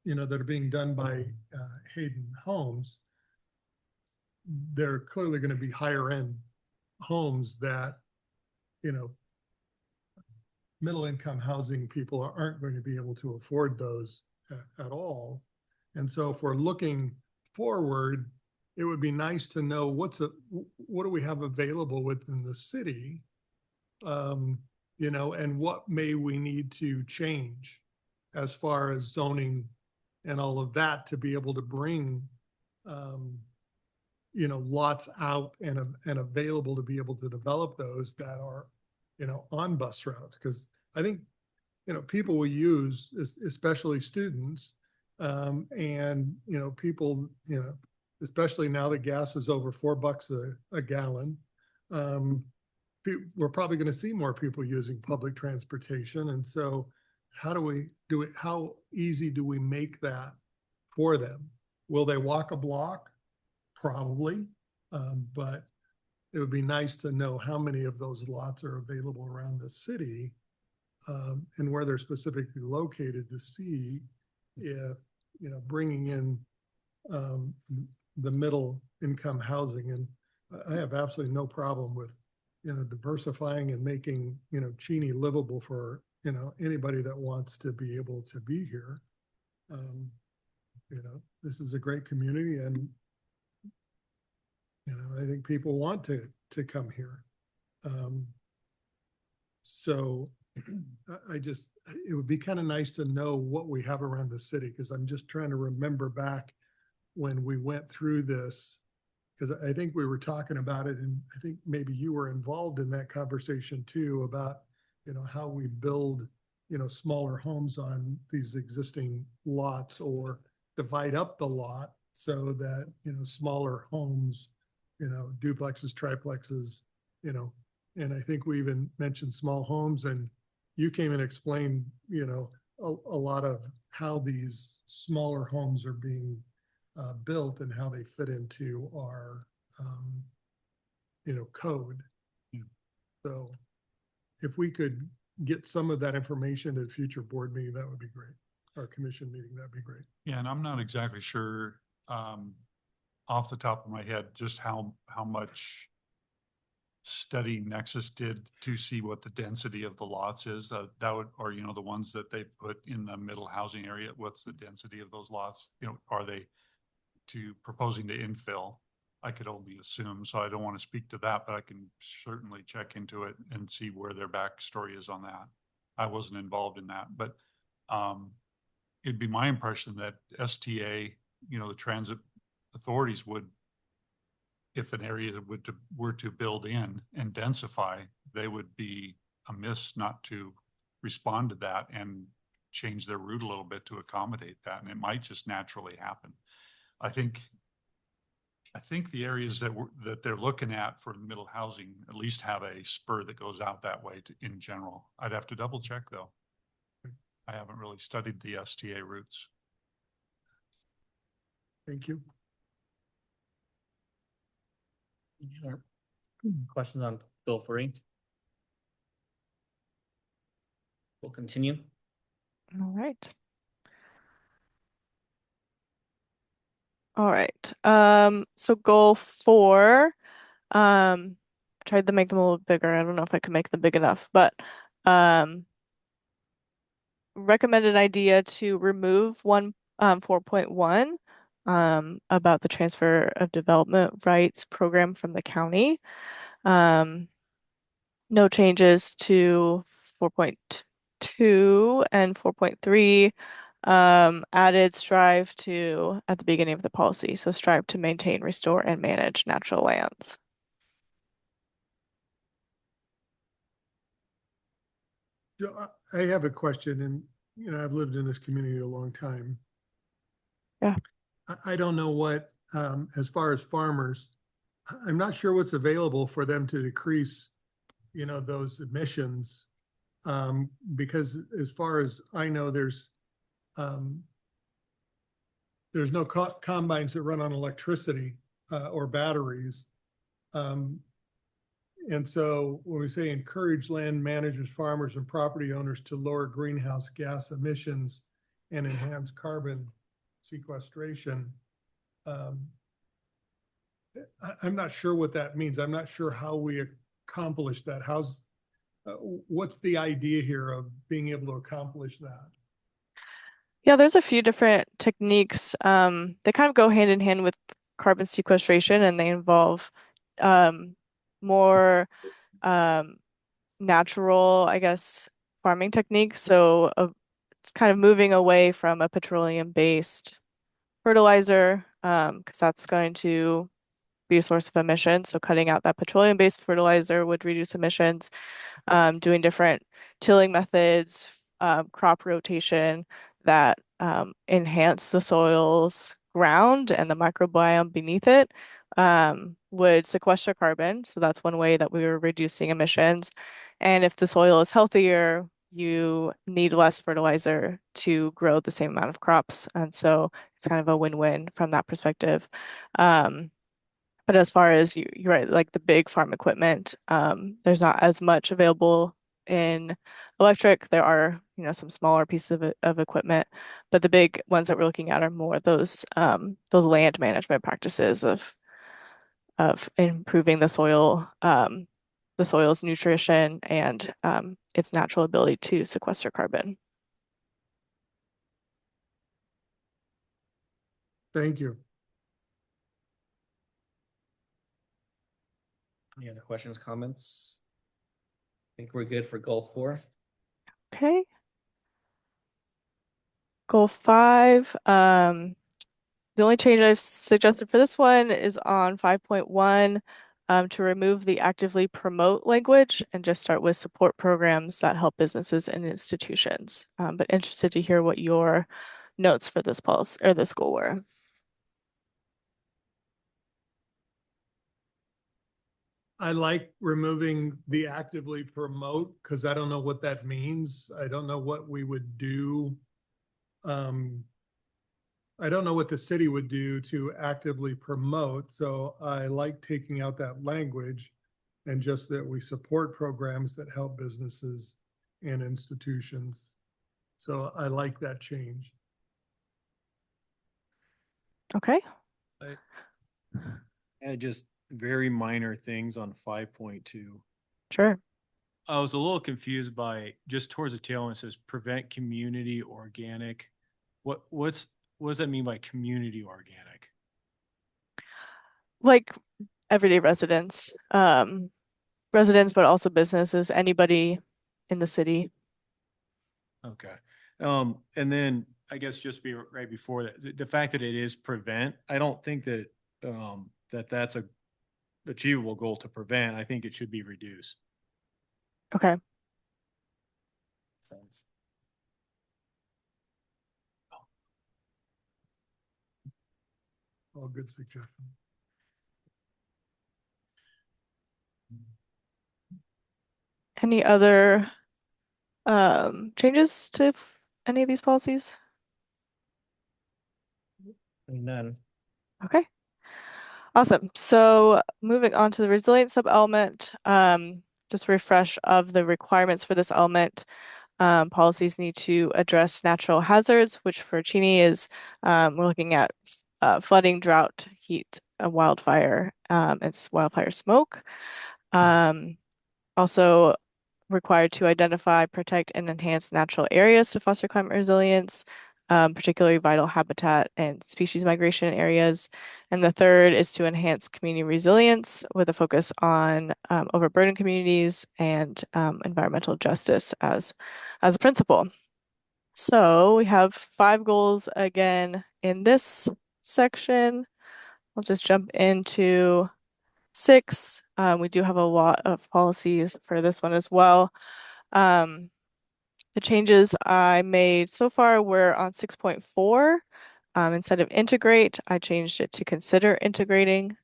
that are being done by Hayden Homes, they're clearly going to be higher end homes that, middle income housing people aren't going to be able to afford those at all. And so if we're looking forward, it would be nice to know what do we have available within the city, and what may we need to change as far as zoning and all of that to be able to bring, lots out and available to be able to develop those that are, on bus routes. Because I think, people will use, especially students, and, people, especially now that gas is over $4 a gallon. We're probably going to see more people using public transportation. And so how do we do it? How easy do we make that for them? Will they walk a block? Probably. But it would be nice to know how many of those lots are available around the city, and where they're specifically located, to see if, bringing in the middle income housing. And I have absolutely no problem with, diversifying and making, Cheney livable for, anybody that wants to be able to be here. this is a great community and, I think people want to come here. So it would be kind of nice to know what we have around the city, because I'm just trying to remember back when we went through this, because I think we were talking about it, and I think maybe you were involved in that conversation too, about, how we build, smaller homes on these existing lots, or divide up the lot so that, smaller homes, duplexes, triplexes, and I think we even mentioned small homes, and you came and explained, a lot of how these smaller homes are being built and how they fit into our, code. Yeah. So if we could get some of that information at a future board meeting, that would be great. Our commission meeting, that'd be great. Yeah, and I'm not exactly sure, off the top of my head, just how much study Nexus did to see what the density of the lots is, that would, or, the ones that they put in the middle housing area, what's the density of those lots? Are they proposing to infill? I could only assume, so I don't want to speak to that, but I can certainly check into it and see where their backstory is on that. I wasn't involved in that, but it'd be my impression that STA, the transit authorities would, if an area were to build in and densify, they would be amiss not to respond to that and change their route a little bit to accommodate that, and it might just naturally happen. I think the areas that they're looking at for middle housing at least have a spur that goes out that way in general. I'd have to double check though. I haven't really studied the STA routes. Thank you. Any other questions on Bill 3? We'll continue. All right. All right. So goal 4, I tried to make them a little bigger. I don't know if I can make them big enough, but recommended idea to remove 4.1 about the transfer of development rights program from the county. No changes to 4.2 and 4.3. Added strive to at the beginning of the policy. So strive to maintain, restore, and manage natural lands. So I have a question, and I've lived in this community a long time. Yeah. I don't know what, as far as farmers, I'm not sure what's available for them to decrease, those emissions. Because as far as I know, there's no combines that run on electricity or batteries. And so when we say encourage land managers, farmers, and property owners to lower greenhouse gas emissions and enhance carbon sequestration, I'm not sure what that means. I'm not sure how we accomplish that. What's the idea here of being able to accomplish that? Yeah, there's a few different techniques. They kind of go hand in hand with carbon sequestration, and they involve more natural, I guess, farming techniques. So it's kind of moving away from a petroleum-based fertilizer, because that's going to be a source of emissions. So cutting out that petroleum-based fertilizer would reduce emissions. Doing different tilling methods, crop rotation that enhance the soil's ground and the microbiome beneath it, would sequester carbon. So that's one way that we were reducing emissions. And if the soil is healthier, you need less fertilizer to grow the same amount of crops. And so it's kind of a win-win from that perspective. But as far as you're right, like the big farm equipment, there's not as much available in electric. There are, some smaller pieces of equipment, but the big ones that we're looking at are more those land management practices of improving the soil's nutrition and its natural ability to sequester carbon. Thank you. Any other questions, comments? I think we're good for goal 4. Okay. Goal 5, the only change I've suggested for this one is on 5.1, to remove the actively promote language and just start with support programs that help businesses and institutions. But interested to hear what your notes for this policy or this goal were. I like removing the actively promote because I don't know what that means. I don't know what we would do. I don't know what the city would do to actively promote. So I like taking out that language and just that we support programs that help businesses and institutions. So I like that change. Okay. Just very minor things on 5.2. Sure. I was a little confused by just towards the tail end, it says prevent community organic. What does that mean by community organic? Like everyday residents, but also businesses, anybody in the city. Okay. And then I guess just be right before that, the fact that it is prevent, I don't think that that's a achievable goal to prevent. I think it should be reduced. Okay. Sense. All good suggestions. Any other changes to any of these policies? None. Okay. Awesome. So moving on to the resilience sub-element, just refresh of the requirements for this element. Policies need to address natural hazards, which for Cheney is we're looking at flooding, drought, heat, wildfire, and wildfire smoke. Also required to identify, protect, and enhance natural areas to foster climate resilience, particularly vital habitat and species migration areas. And the third is to enhance community resilience with a focus on overburdened communities and environmental justice as a principle. So we have 5 goals again in this section. I'll just jump into 6. We do have a lot of policies for this one as well. The changes I made so far were on 6.4. Instead of integrate, I changed it to consider integrating.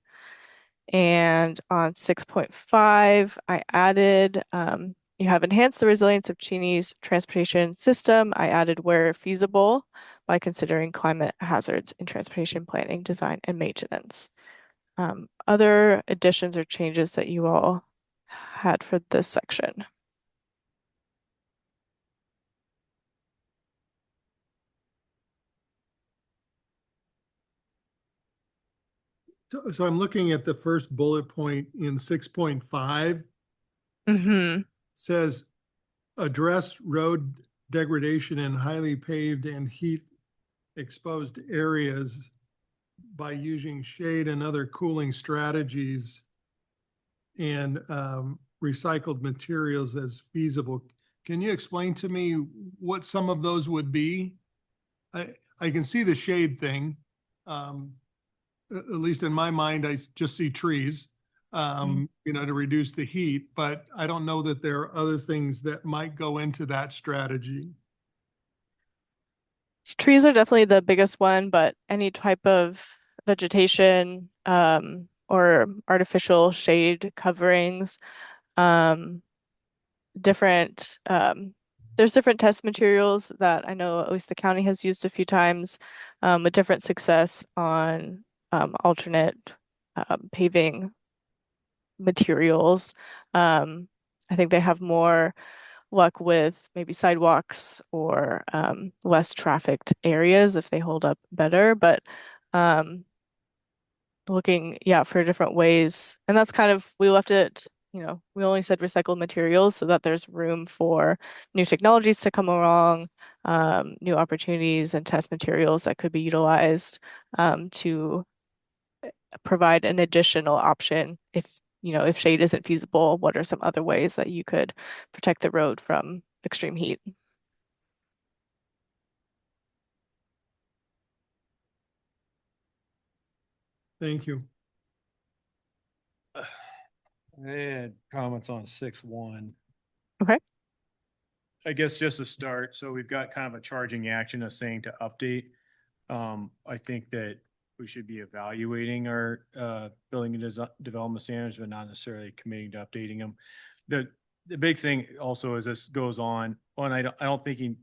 And on 6.5, I added, you have enhanced the resilience of Cheney's transportation system. I added where feasible by considering climate hazards in transportation planning, design, and maintenance. Other additions or changes that you all had for this section? So I'm looking at the first bullet point in 6.5. Mm-hmm. Says address road degradation in highly paved and heat exposed areas by using shade and other cooling strategies and recycled materials as feasible. Can you explain to me what some of those would be? I can see the shade thing. At least in my mind, I just see trees, to reduce the heat, but I don't know that there are other things that might go into that strategy. Trees are definitely the biggest one, but any type of vegetation, or artificial shade coverings, different, there's different test materials that I know at least the county has used a few times, with different success on alternate paving materials. I think they have more luck with maybe sidewalks or less trafficked areas if they hold up better, but looking, for different ways. And that's kind of, we left it, we only said recycled materials so that there's room for new technologies to come along, new opportunities and test materials that could be utilized to provide an additional option if, if shade isn't feasible, what are some other ways that you could protect the road from extreme heat? Thank you. I had comments on 6.1. Okay. I guess just to start, so we've got kind of a charging action of saying to update. I think that we should be evaluating our building and development standards, but not necessarily committing to updating them. The big thing also as this goes on, and I don't think he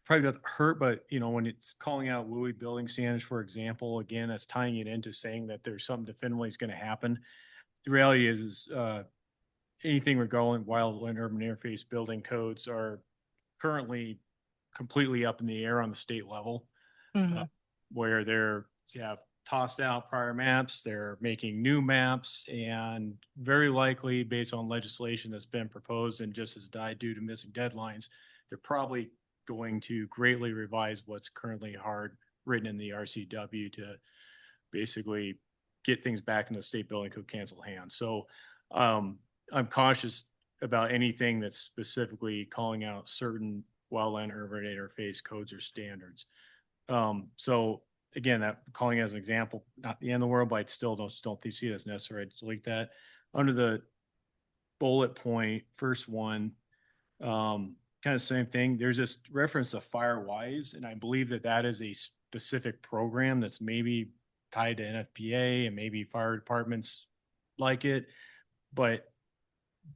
probably doesn't hurt, but when it's calling out WUI building standards, for example, again, that's tying it into saying that there's something definitively is going to happen. The reality is anything regarding wildland urban interface building codes are currently completely up in the air on the state level, where they're tossed out prior maps, they're making new maps, and very likely based on legislation that's been proposed and just has died due to missing deadlines, they're probably going to greatly revise what's currently hard written in the RCW to basically get things back in the state building code cancel hands. So I'm cautious about anything that's specifically calling out certain wildland urban interface codes or standards. So again, that calling as an example, not the end of the world, but I still don't see it as necessary to delete that. Under the bullet point, first one, kind of same thing. There's this reference to FireWise, and I believe that is a specific program that's maybe tied to NFPA and maybe fire departments like it, but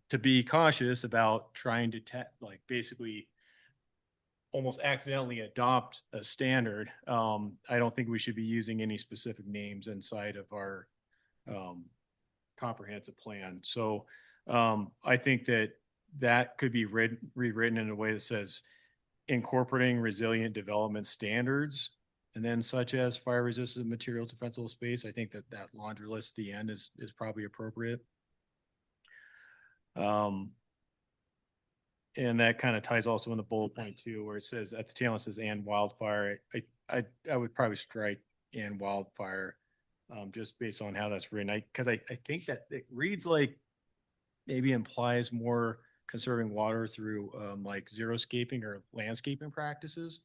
to be cautious about trying to basically almost accidentally adopt a standard. I don't think we should be using any specific names inside of our comprehensive plan. So I think that could be rewritten in a way that says incorporating resilient development standards, and then such as fire resistant materials, defensible space. I think that laundry list at the end is probably appropriate. And that kind of ties also in the bullet point too, where it says at the tail it says and wildfire. I would probably strike and wildfire, just based on how that's written. Because I think that it reads like maybe implies more conserving water through like xeriscaping or landscaping practices.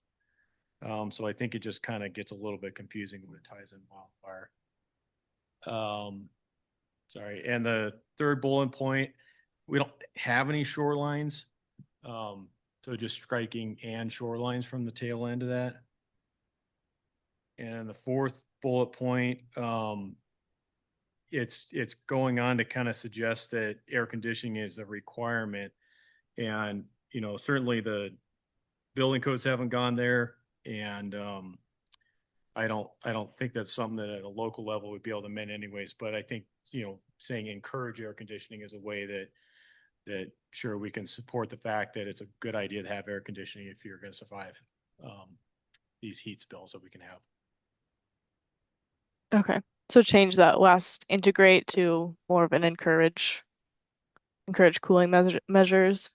So I think it just kind of gets a little bit confusing when it ties in wildfire. Sorry. And the third bullet point, we don't have any shorelines. So just striking and shorelines from the tail end of that. And the fourth bullet point, it's going on to kind of suggest that air conditioning is a requirement. And, certainly the building codes haven't gone there. And I don't think that's something that at a local level would be able to amend anyways. But I think, saying encourage air conditioning is a way that sure we can support the fact that it's a good idea to have air conditioning if you're going to survive these heat spills that we can have. Okay. So change that last integrate to more of an encourage cooling measures.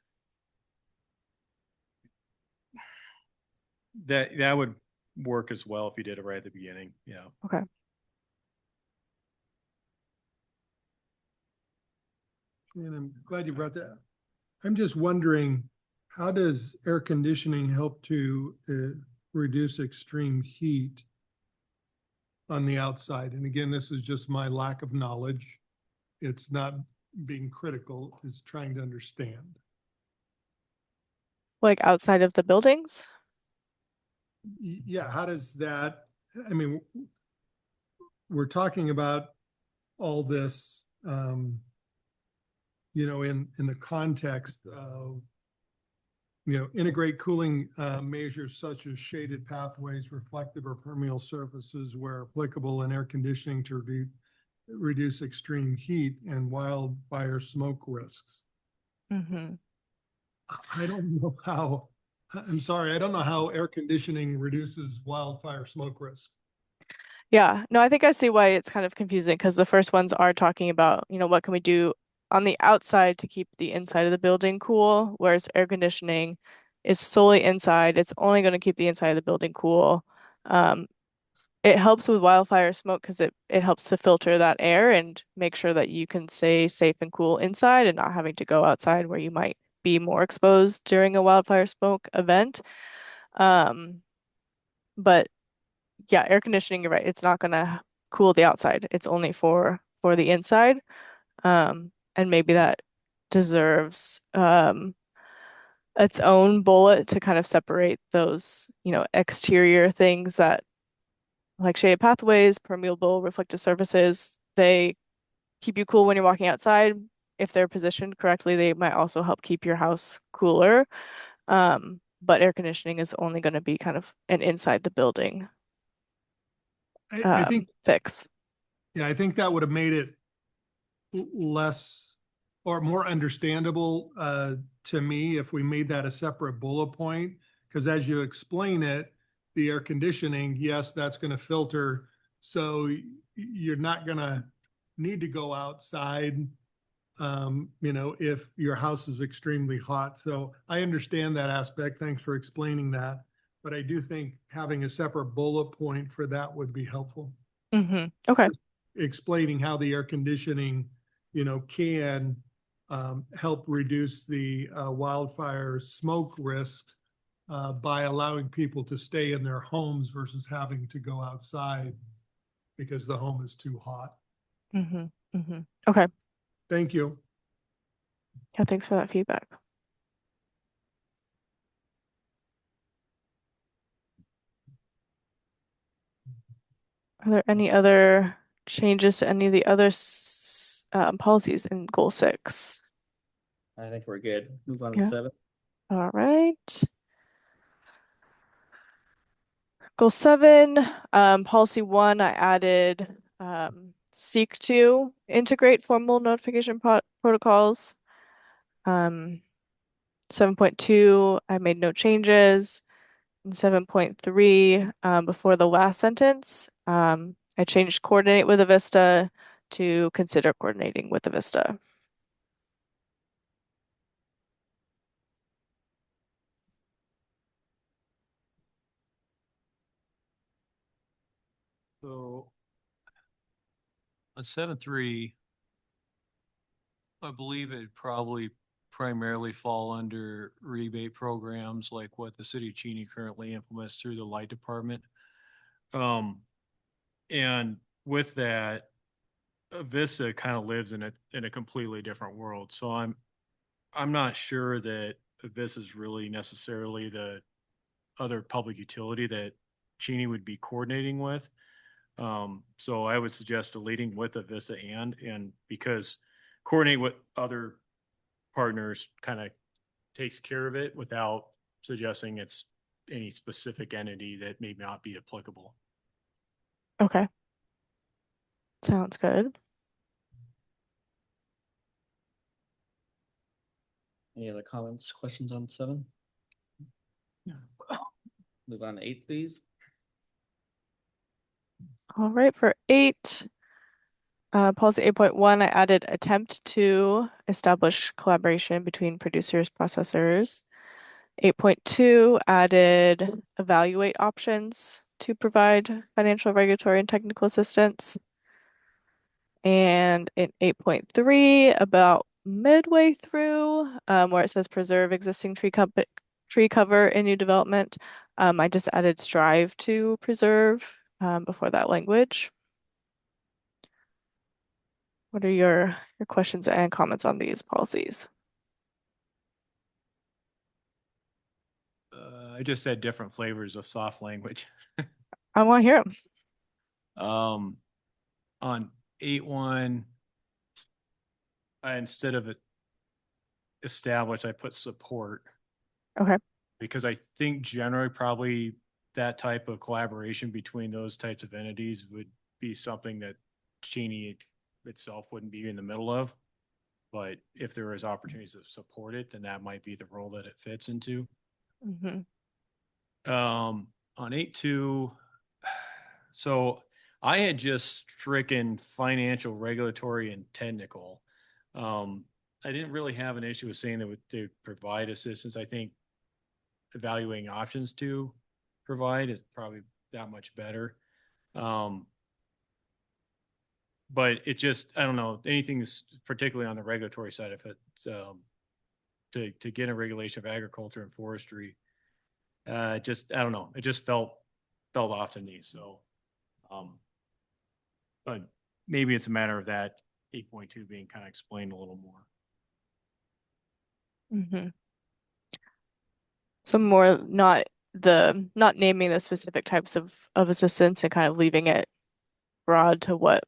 That would work as well if you did it right at the beginning. Yeah. Okay. And I'm glad you brought that up. I'm just wondering, how does air conditioning help to reduce extreme heat on the outside? And again, this is just my lack of knowledge. It's not being critical, it's trying to understand. Like outside of the buildings? Yeah, how does that, I mean, we're talking about all this, in the context of, integrate cooling measures such as shaded pathways, reflective or permeable surfaces where applicable, and air conditioning to reduce extreme heat and wildfire smoke risks. Mm-hmm. I don't know how, I'm sorry, I don't know how air conditioning reduces wildfire smoke risk. Yeah, no, I think I see why it's kind of confusing because the first ones are talking about, what can we do on the outside to keep the inside of the building cool, whereas air conditioning is solely inside. It's only going to keep the inside of the building cool. It helps with wildfire smoke because it helps to filter that air and make sure that you can stay safe and cool inside and not having to go outside where you might be more exposed during a wildfire smoke event. But yeah, air conditioning, you're right. It's not gonna cool the outside. It's only for the inside. And maybe that deserves its own bullet to kind of separate those, exterior things that like shaded pathways, permeable reflective surfaces, they keep you cool when you're walking outside. If they're positioned correctly, they might also help keep your house cooler. But air conditioning is only going to be kind of an inside the building I think, fix. yeah, I think that would have made it less or more understandable to me if we made that a separate bullet point. Because as you explain it, the air conditioning, yes, that's going to filter. So you're not going to need to go outside, if your house is extremely hot. So I understand that aspect. Thanks for explaining that. But I do think having a separate bullet point for that would be helpful. Okay. Explaining how the air conditioning, can help reduce the wildfire smoke risks by allowing people to stay in their homes versus having to go outside because the home is too hot. Okay. Thank you. Yeah, thanks for that feedback. Are there any other changes to any of the other policies in goal 6? I think we're good. Move on to Yeah. 7. All right. Goal 7, policy 1, I added seek to integrate formal notification protocols. 7.2, I made no changes. And 7.3, before the last sentence, I changed coordinate with a Vista to consider coordinating with a Vista. So on 7.3, I believe it probably primarily fall under rebate programs like what the city of Cheney currently implements through the light department. And with that, Vista kind of lives in a completely different world. So I'm not sure that Vista is really necessarily the other public utility that Cheney would be coordinating with. So I would suggest deleting with a Vista and because coordinate with other partners kind of takes care of it without suggesting it's any specific entity that may not be applicable. Okay. Sounds good. Any other comments, questions on 7? Move on to 8, please. All right, for 8, policy 8.1, I added attempt to establish collaboration between producers, processors. 8.2 added evaluate options to provide financial, regulatory, and technical assistance. And in 8.3, about midway through, where it says preserve existing tree cover in new development, I just added strive to preserve before that language. What are your questions and comments on these policies? I just said different flavors of soft language. I want to hear them. On 8.1, instead of establish, I put support. Okay. Because I think generally probably that type of collaboration between those types of entities would be something that Cheney itself wouldn't be in the middle of. But if there is opportunities to support it, then that might be the role that it fits into. On 8.2, so I had just stricken financial, regulatory, and technical. I didn't really have an issue with saying that they would provide assistance. I think evaluating options to provide is probably that much better. But it just, I don't know, anything that's particularly on the regulatory side of it, to get a regulation of agriculture and forestry, just, I don't know, it just felt off to me. So, but maybe it's a matter of that 8.2 being kind of explained a little more. Mm-hmm. So more not naming the specific types of assistance and kind of leaving it broad to what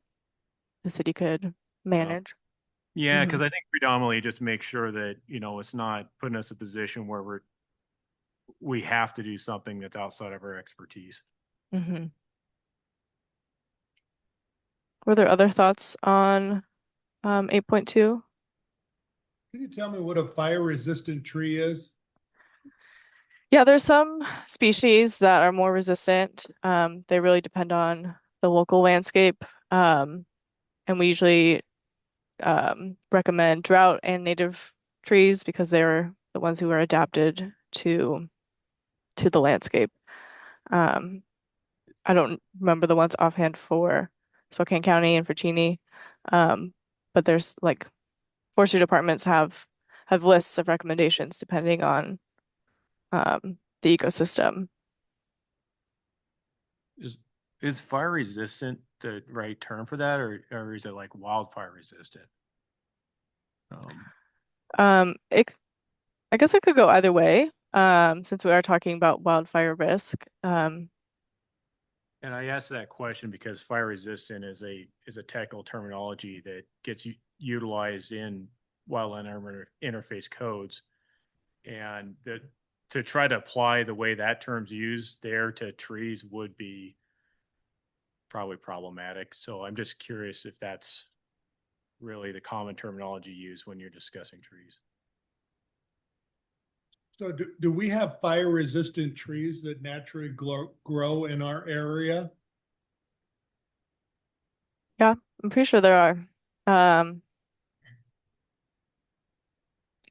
the city could manage. Yeah, Mhm. because I think predominantly just make sure that, it's not putting us in a position where we have to do something that's outside of our expertise. Mm-hmm. Were there other thoughts on 8.2? Can you tell me what a fire resistant tree is? Yeah, there's some species that are more resistant. They really depend on the local landscape. And we usually recommend drought and native trees because they're the ones who are adapted to the landscape. I don't remember the ones offhand for Spokane County and for Cheney. But there's like forestry departments have lists of recommendations depending on the ecosystem. Is fire resistant the right term for that, or is it like wildfire resistant? I guess it could go either way, since we are talking about wildfire risk. And I asked that question because fire resistant is a technical terminology that gets utilized in wildland interface codes, and to try to apply the way that term's used there to trees would be probably problematic. So I'm just curious if that's really the common terminology used when you're discussing trees. So do we have fire resistant trees that naturally grow in our area? Yeah, I'm pretty sure there are.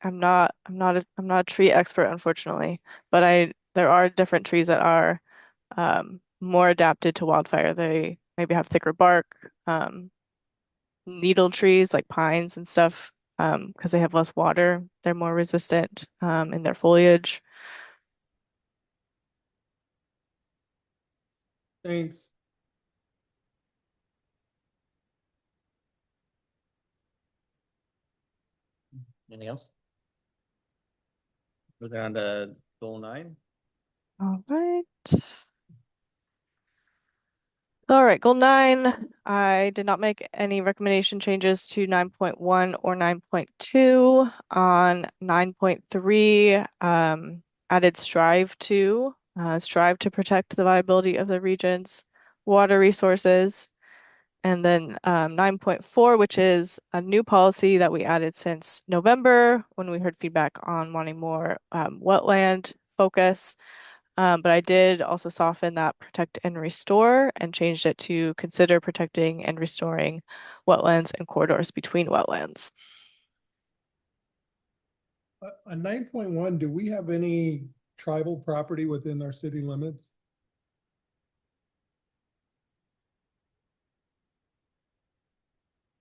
I'm not a tree expert, unfortunately, but there are different trees that are more adapted to wildfire. They maybe have thicker bark, needle trees like pines and stuff, because they have less water. They're more resistant in their foliage. Thanks. Anything else? Moving on to goal 9. All right. All right, goal 9. I did not make any recommendation changes to 9.1 or 9.2. On 9.3, added strive to protect the viability of the region's water resources. And then 9.4, which is a new policy that we added since November when we heard feedback on wanting more wetland focus. But I did also soften that protect and restore and changed it to consider protecting and restoring wetlands and corridors between wetlands. On 9.1, do we have any tribal property within our city limits?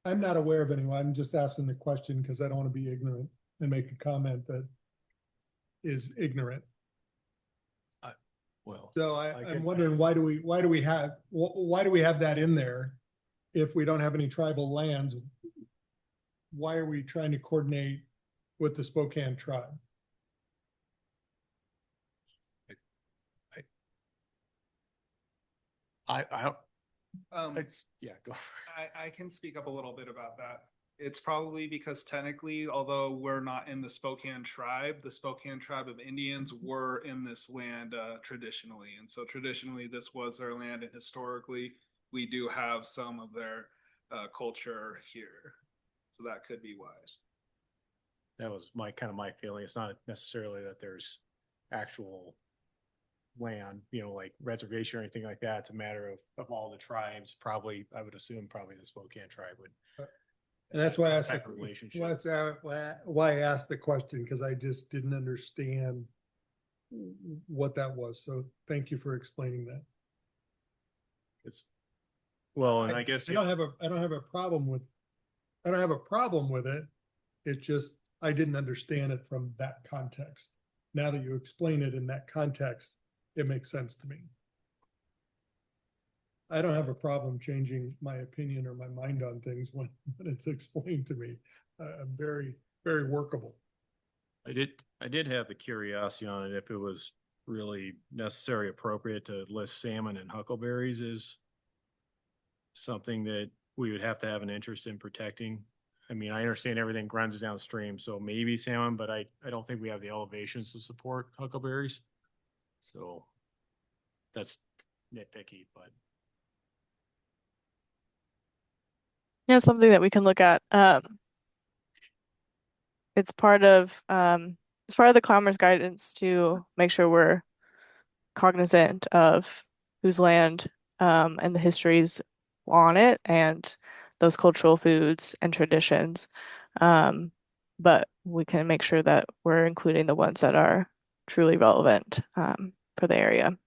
I'm not aware of anyone. I'm just asking the question because I don't want to be ignorant and make a comment that is ignorant. Well, So I'm wondering why do we have that in there if we don't have any tribal lands? Why are we trying to coordinate with the Spokane tribe? I don't. Yeah, go. I can speak up a little bit about that. It's probably because technically, although we're not in the Spokane tribe of Indians were in this land traditionally. And so traditionally this was their land, and historically we do have some of their culture here. So that could be why. That was my feeling. It's not necessarily that there's actual land, like reservation or anything like that. It's a matter of all the tribes. Probably, I would assume probably the Spokane tribe would. And that's why I asked relationship. why I asked the question, because I just didn't understand what that was. So thank you for explaining that. It's, well, and I guess, I don't have a problem with it. It's just, I didn't understand it from that context. Now that you explain it in that context, it makes sense to me. I don't have a problem changing my opinion or my mind on things when it's explained to me. I'm very, very workable. I did have the curiosity on it if it was really necessary, appropriate to list salmon and huckleberries as something that we would have to have an interest in protecting. I mean, I understand everything runs downstream, so maybe salmon, but I don't think we have the elevations to support huckleberries. So that's nitpicky, but. Yeah, something that we can look at. It's part of the Commerce guidance to make sure we're cognizant of whose land and the histories on it and those cultural foods and traditions. But we can make sure that we're including the ones that are truly relevant for the area.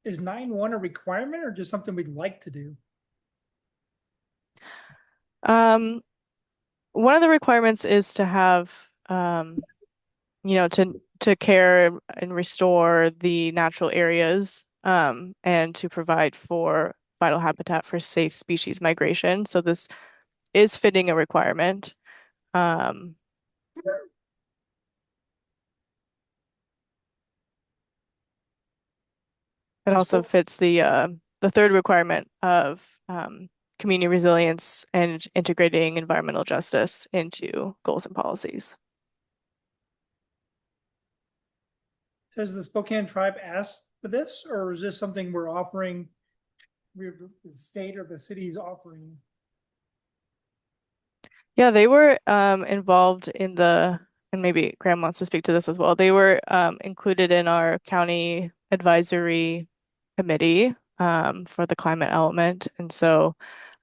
Is 9-1 a requirement or just something we'd like to do? One of the requirements is to have, to care and restore the natural areas, and to provide for vital habitat for safe species migration. So this is fitting a requirement. It also fits the third requirement of community resilience and integrating environmental justice into goals and policies. Has the Spokane tribe asked for this, or is this something we're offering? The state or the city is offering? Yeah, they were involved in and maybe Graham wants to speak to this as well. They were included in our county advisory committee for the climate element. And so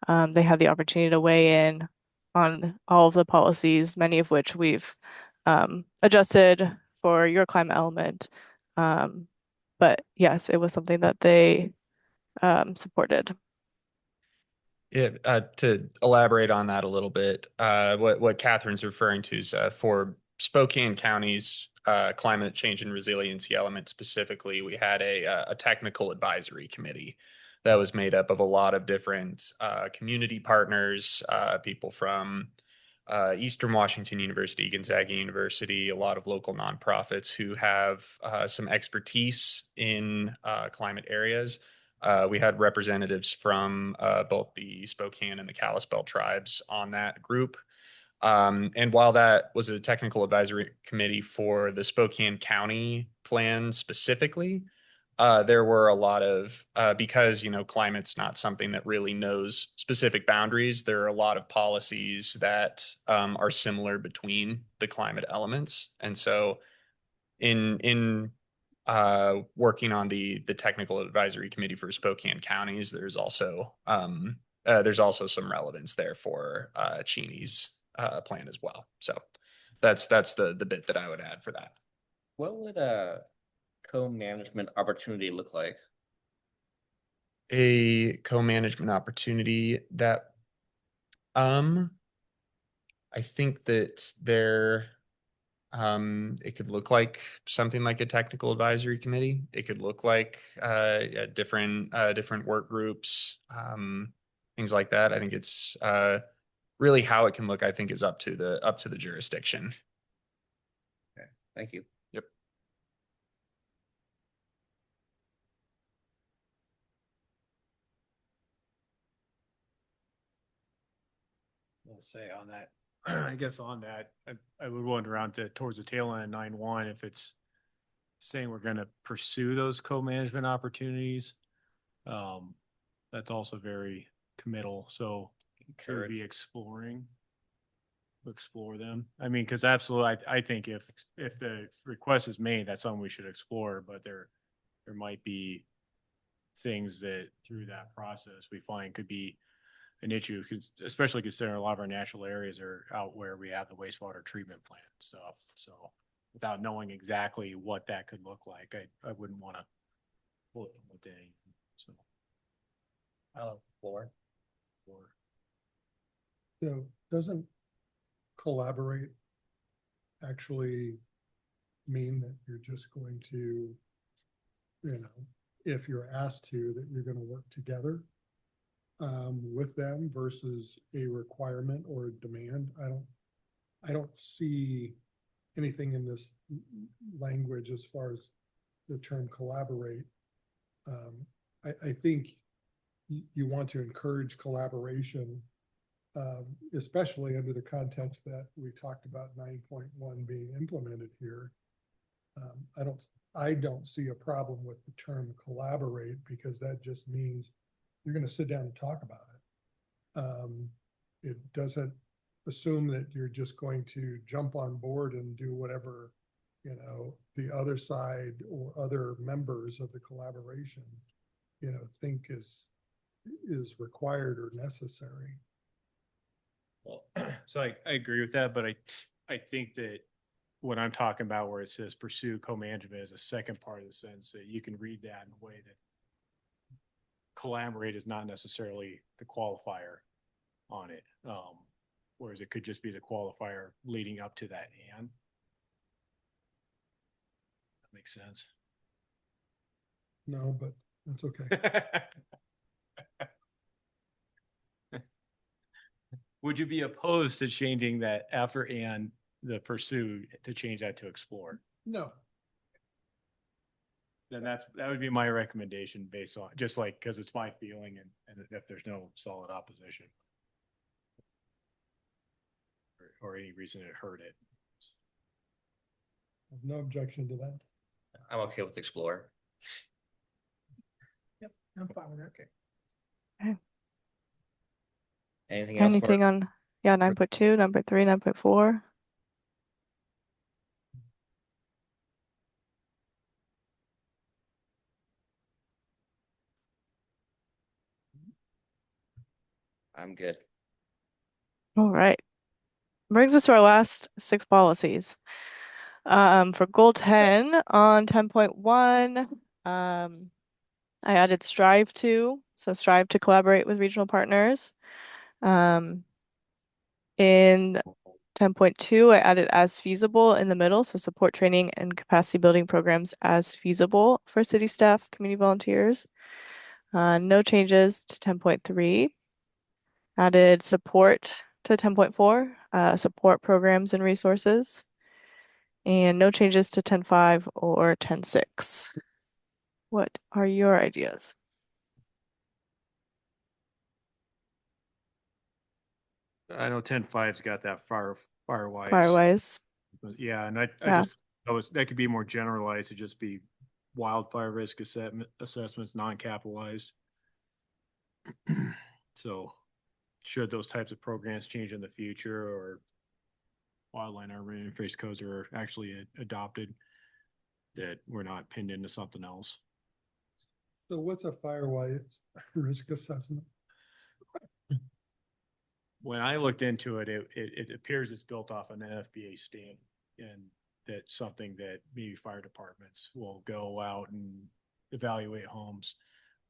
they had the opportunity to weigh in on all of the policies, many of which we've adjusted for your climate element. But yes, it was something that they supported. Yeah, to elaborate on that a little bit, what Catherine's referring to is for Spokane County's climate change and resiliency element specifically, we had a technical advisory committee that was made up of a lot of different community partners, people from Eastern Washington University, Gonzaga University, a lot of local nonprofits who have some expertise in climate areas. We had representatives from both the Spokane and the Kalispell tribes on that group. And while that was a technical advisory committee for the Spokane County plan specifically, there were a lot of, because, climate's not something that really knows specific boundaries, there are a lot of policies that are similar between the climate elements. And so in working on the technical advisory committee for Spokane counties, there's also some relevance there for Cheney's plan as well. So that's the bit that I would add for that. What would a co-management opportunity look like? A co-management opportunity that I think that there it could look like something like a technical advisory committee. It could look like different work groups, things like that. I think it's really how it can look, I think, is up to the jurisdiction. Okay, thank you. Yep. I'll say on that, I guess on that, I would wonder around towards the tail end of 9-1, if it's saying we're going to pursue those co-management opportunities. That's also very committal. So should we be explore them? I mean, because absolutely, I think if the request is made, that's something we should explore, but there might be things that through that process we find could be an issue, especially considering a lot of our natural areas are out where we have the wastewater treatment plant stuff. So without knowing exactly what that could look like, I wouldn't want to pull it from within. So. Floor. So doesn't collaborate actually mean that you're just going to, if you're asked to, that you're going to work together with them versus a requirement or a demand? I don't see anything in this language as far as the term collaborate. I think you want to encourage collaboration, especially under the context that we talked about 9.1 being implemented here. I don't see a problem with the term collaborate, because that just means you're going to sit down and talk about it. It doesn't assume that you're just going to jump on board and do whatever, the other side or other members of the collaboration, think is required or necessary. Well, so I agree with that, but I think that what I'm talking about where it says pursue co-management is a second part of the sentence, that you can read that in a way that collaborate is not necessarily the qualifier on it. Whereas it could just be the qualifier leading up to that and. That makes sense. No, but that's okay. Would you be opposed to changing that after and the pursue to change that to explore? No. Then that would be my recommendation based on just like, because it's my feeling and if there's no solid opposition or any reason it hurt it. I have no objection to that. I'm okay with explore. Yep, I'm fine with that. Okay. Anything else? Anything on, 9.2, 9.3, 9.4? I'm good. All right. Brings us to our last 6 policies. For goal 10 on 10.1, I added strive to collaborate with regional partners. In 10.2, I added as feasible in the middle, so support training and capacity building programs as feasible for city staff, community volunteers. No changes to 10.3. Added support to 10.4, support programs and resources. And no changes to 10.5 or 10.6. What are your ideas? I know 10.5's got that firewise. Firewise. Yeah, and I Yeah. just that could be more generalized to just be wildfire risk assessments, non-capitalized. So should those types of programs change in the future or wildland urban interface codes are actually adopted, that we're not pinned into something else. So what's a firewise risk assessment? When I looked into it, it appears it's built off an NFPA standard, and that's something that maybe fire departments will go out and evaluate homes,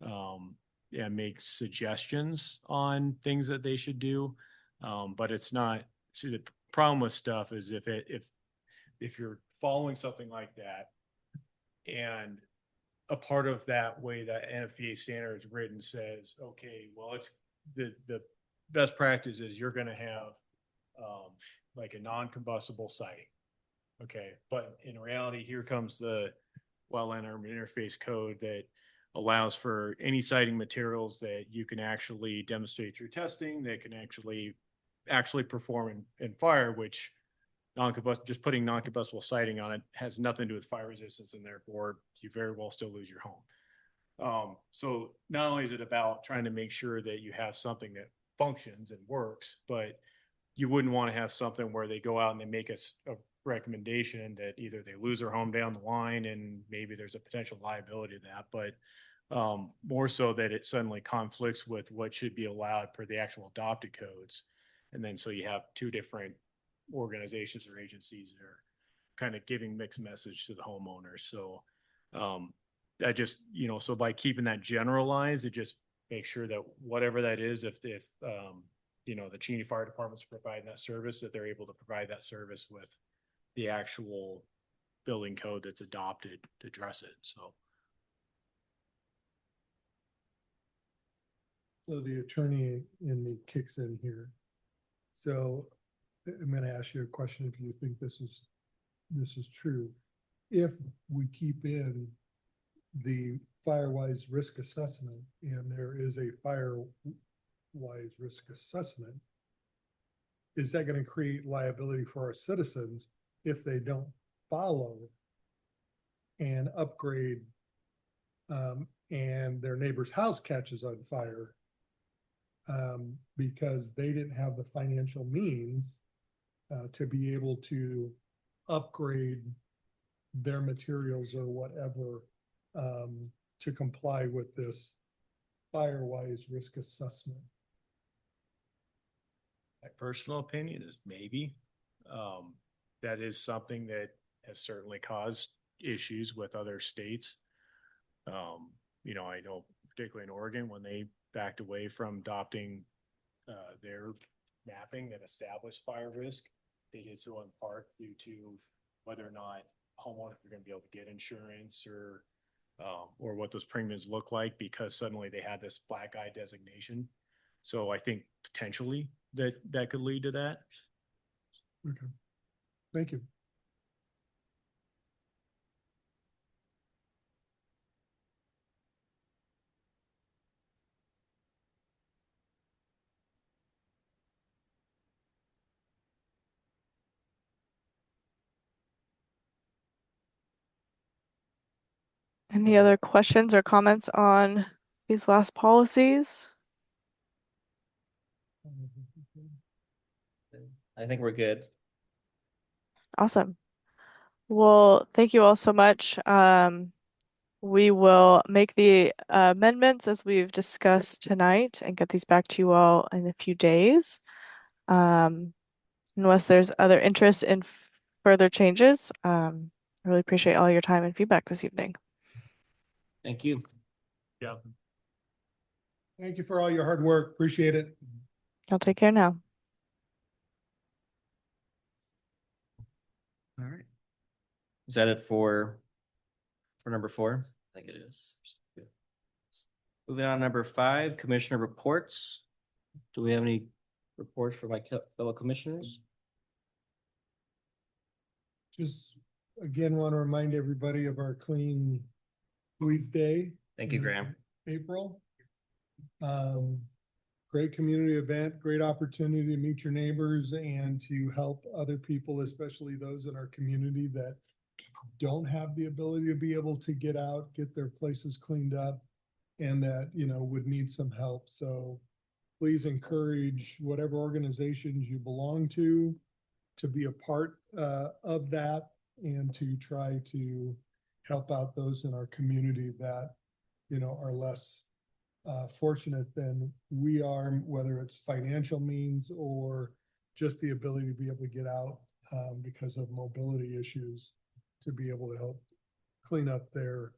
and make suggestions on things that they should do. But it's not. See, the problem with stuff is if you're following something like that, and a part of that way that NFPA standard is written says, okay, well, it's the best practice is you're going to have like a non-combustible siting. Okay. But in reality, here comes the wildland urban interface code that allows for any siting materials that you can actually demonstrate through testing that can actually perform in fire, which just putting non-combustible siting on it has nothing to do with fire resistance, and therefore you very well still lose your home. So not only is it about trying to make sure that you have something that functions and works, but you wouldn't want to have something where they go out and they make us a recommendation that either they lose their home down the line and maybe there's a potential liability to that, but More so that it suddenly conflicts with what should be allowed per the actual adopted codes. And then so you have two different organizations or agencies that are kind of giving mixed message to the homeowners. So that just, so by keeping that generalized, it just makes sure that whatever that is, if the Cheney Fire Department's providing that service, that they're able to provide that service with the actual building code that's adopted to address it. So. So the attorney in me kicks in here. So I'm going to ask you a question if you think this is true. If we keep in the Firewise risk assessment and there is a Firewise risk assessment, is that going to create liability for our citizens if they don't follow and upgrade and their neighbor's house catches on fire because they didn't have the financial means to be able to upgrade their materials or whatever to comply with this Firewise risk assessment? My personal opinion is maybe. That is something that has certainly caused issues with other states. I know particularly in Oregon, when they backed away from adopting their mapping that established fire risk, they did so in part due to whether or not homeowners are going to be able to get insurance or what those premiums look like, because suddenly they had this black eye designation. So I think potentially that could lead to that. Okay. Thank you. Any other questions or comments on these last policies? I think we're good. Awesome. Well, thank you all so much. We will make the amendments as we've discussed tonight and get these back to you all in a few days. Unless there's other interest in further changes, I really appreciate all your time and feedback this evening. Thank you. Yeah. Thank you for all your hard work. Appreciate it. Y'all take care now. All right. Is that it for number 4? I think it is. Moving on to number 5, commissioner reports. Do we have any reports for my fellow commissioners? Just again, want to remind everybody of our Clean Week Day. Thank you, Graham. April. Great community event, great opportunity to meet your neighbors and to help other people, especially those in our community that don't have the ability to be able to get out, get their places cleaned up, and that, would need some help. So please encourage whatever organizations you belong to be a part of that and to try to help out those in our community that, are less fortunate than we are, whether it's financial means or just the ability to be able to get out because of mobility issues, to be able to help clean up their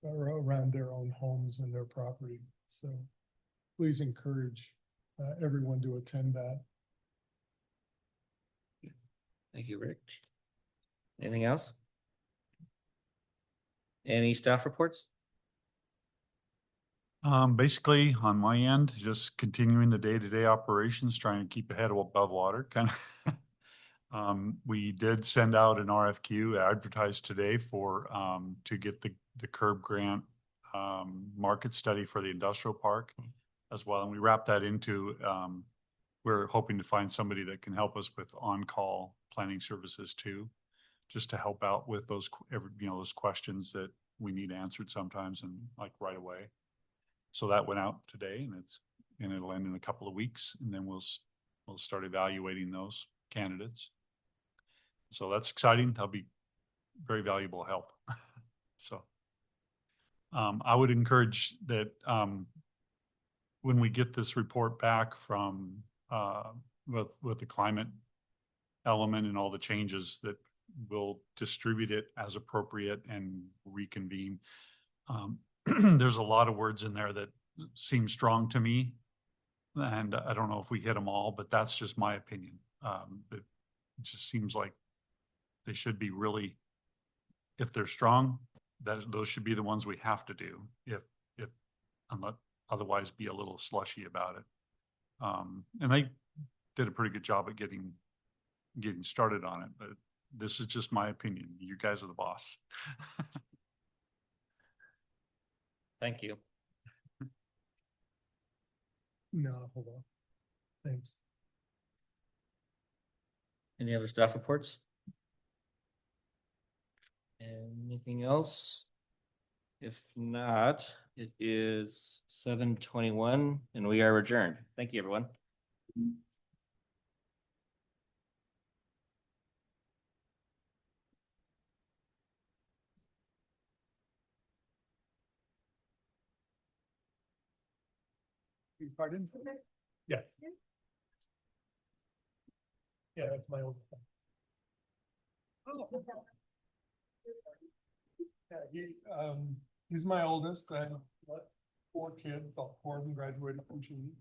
around their own homes and their property. So please encourage everyone to attend that. Thank you, Rick. Anything else? Any staff reports? Basically on my end, just continuing the day-to-day operations, trying to keep a head above water, kind of. We did send out an RFQ advertised today for to get the curb grant market study for the industrial park as well. And we wrapped that into we're hoping to find somebody that can help us with on-call planning services too, just to help out with those those questions that we need answered sometimes and like right away. So that went out today, and it'll end in a couple of weeks, and then we'll start evaluating those candidates. So that's exciting. That'll be very valuable help. So I would encourage that, when we get this report back from, with the climate element and all the changes, that we'll distribute it as appropriate and reconvene. There's a lot of words in there that seem strong to me. And I don't know if we hit them all, but that's just my opinion. It just seems like they should be really, if they're strong, those should be the ones we have to do. If unless otherwise be a little slushy about it. And they did a pretty good job at getting started on it, but this is just my opinion. You guys are the boss. Thank you. No, hold on. Thanks. Any other staff reports? Anything else? If not, it is 7:21 and we are adjourned. Thank you, everyone. Pardon? Yes. Yeah, that's my old. Yeah, he's my oldest. I have 4 kids, all 4 of them graduated from Cheney.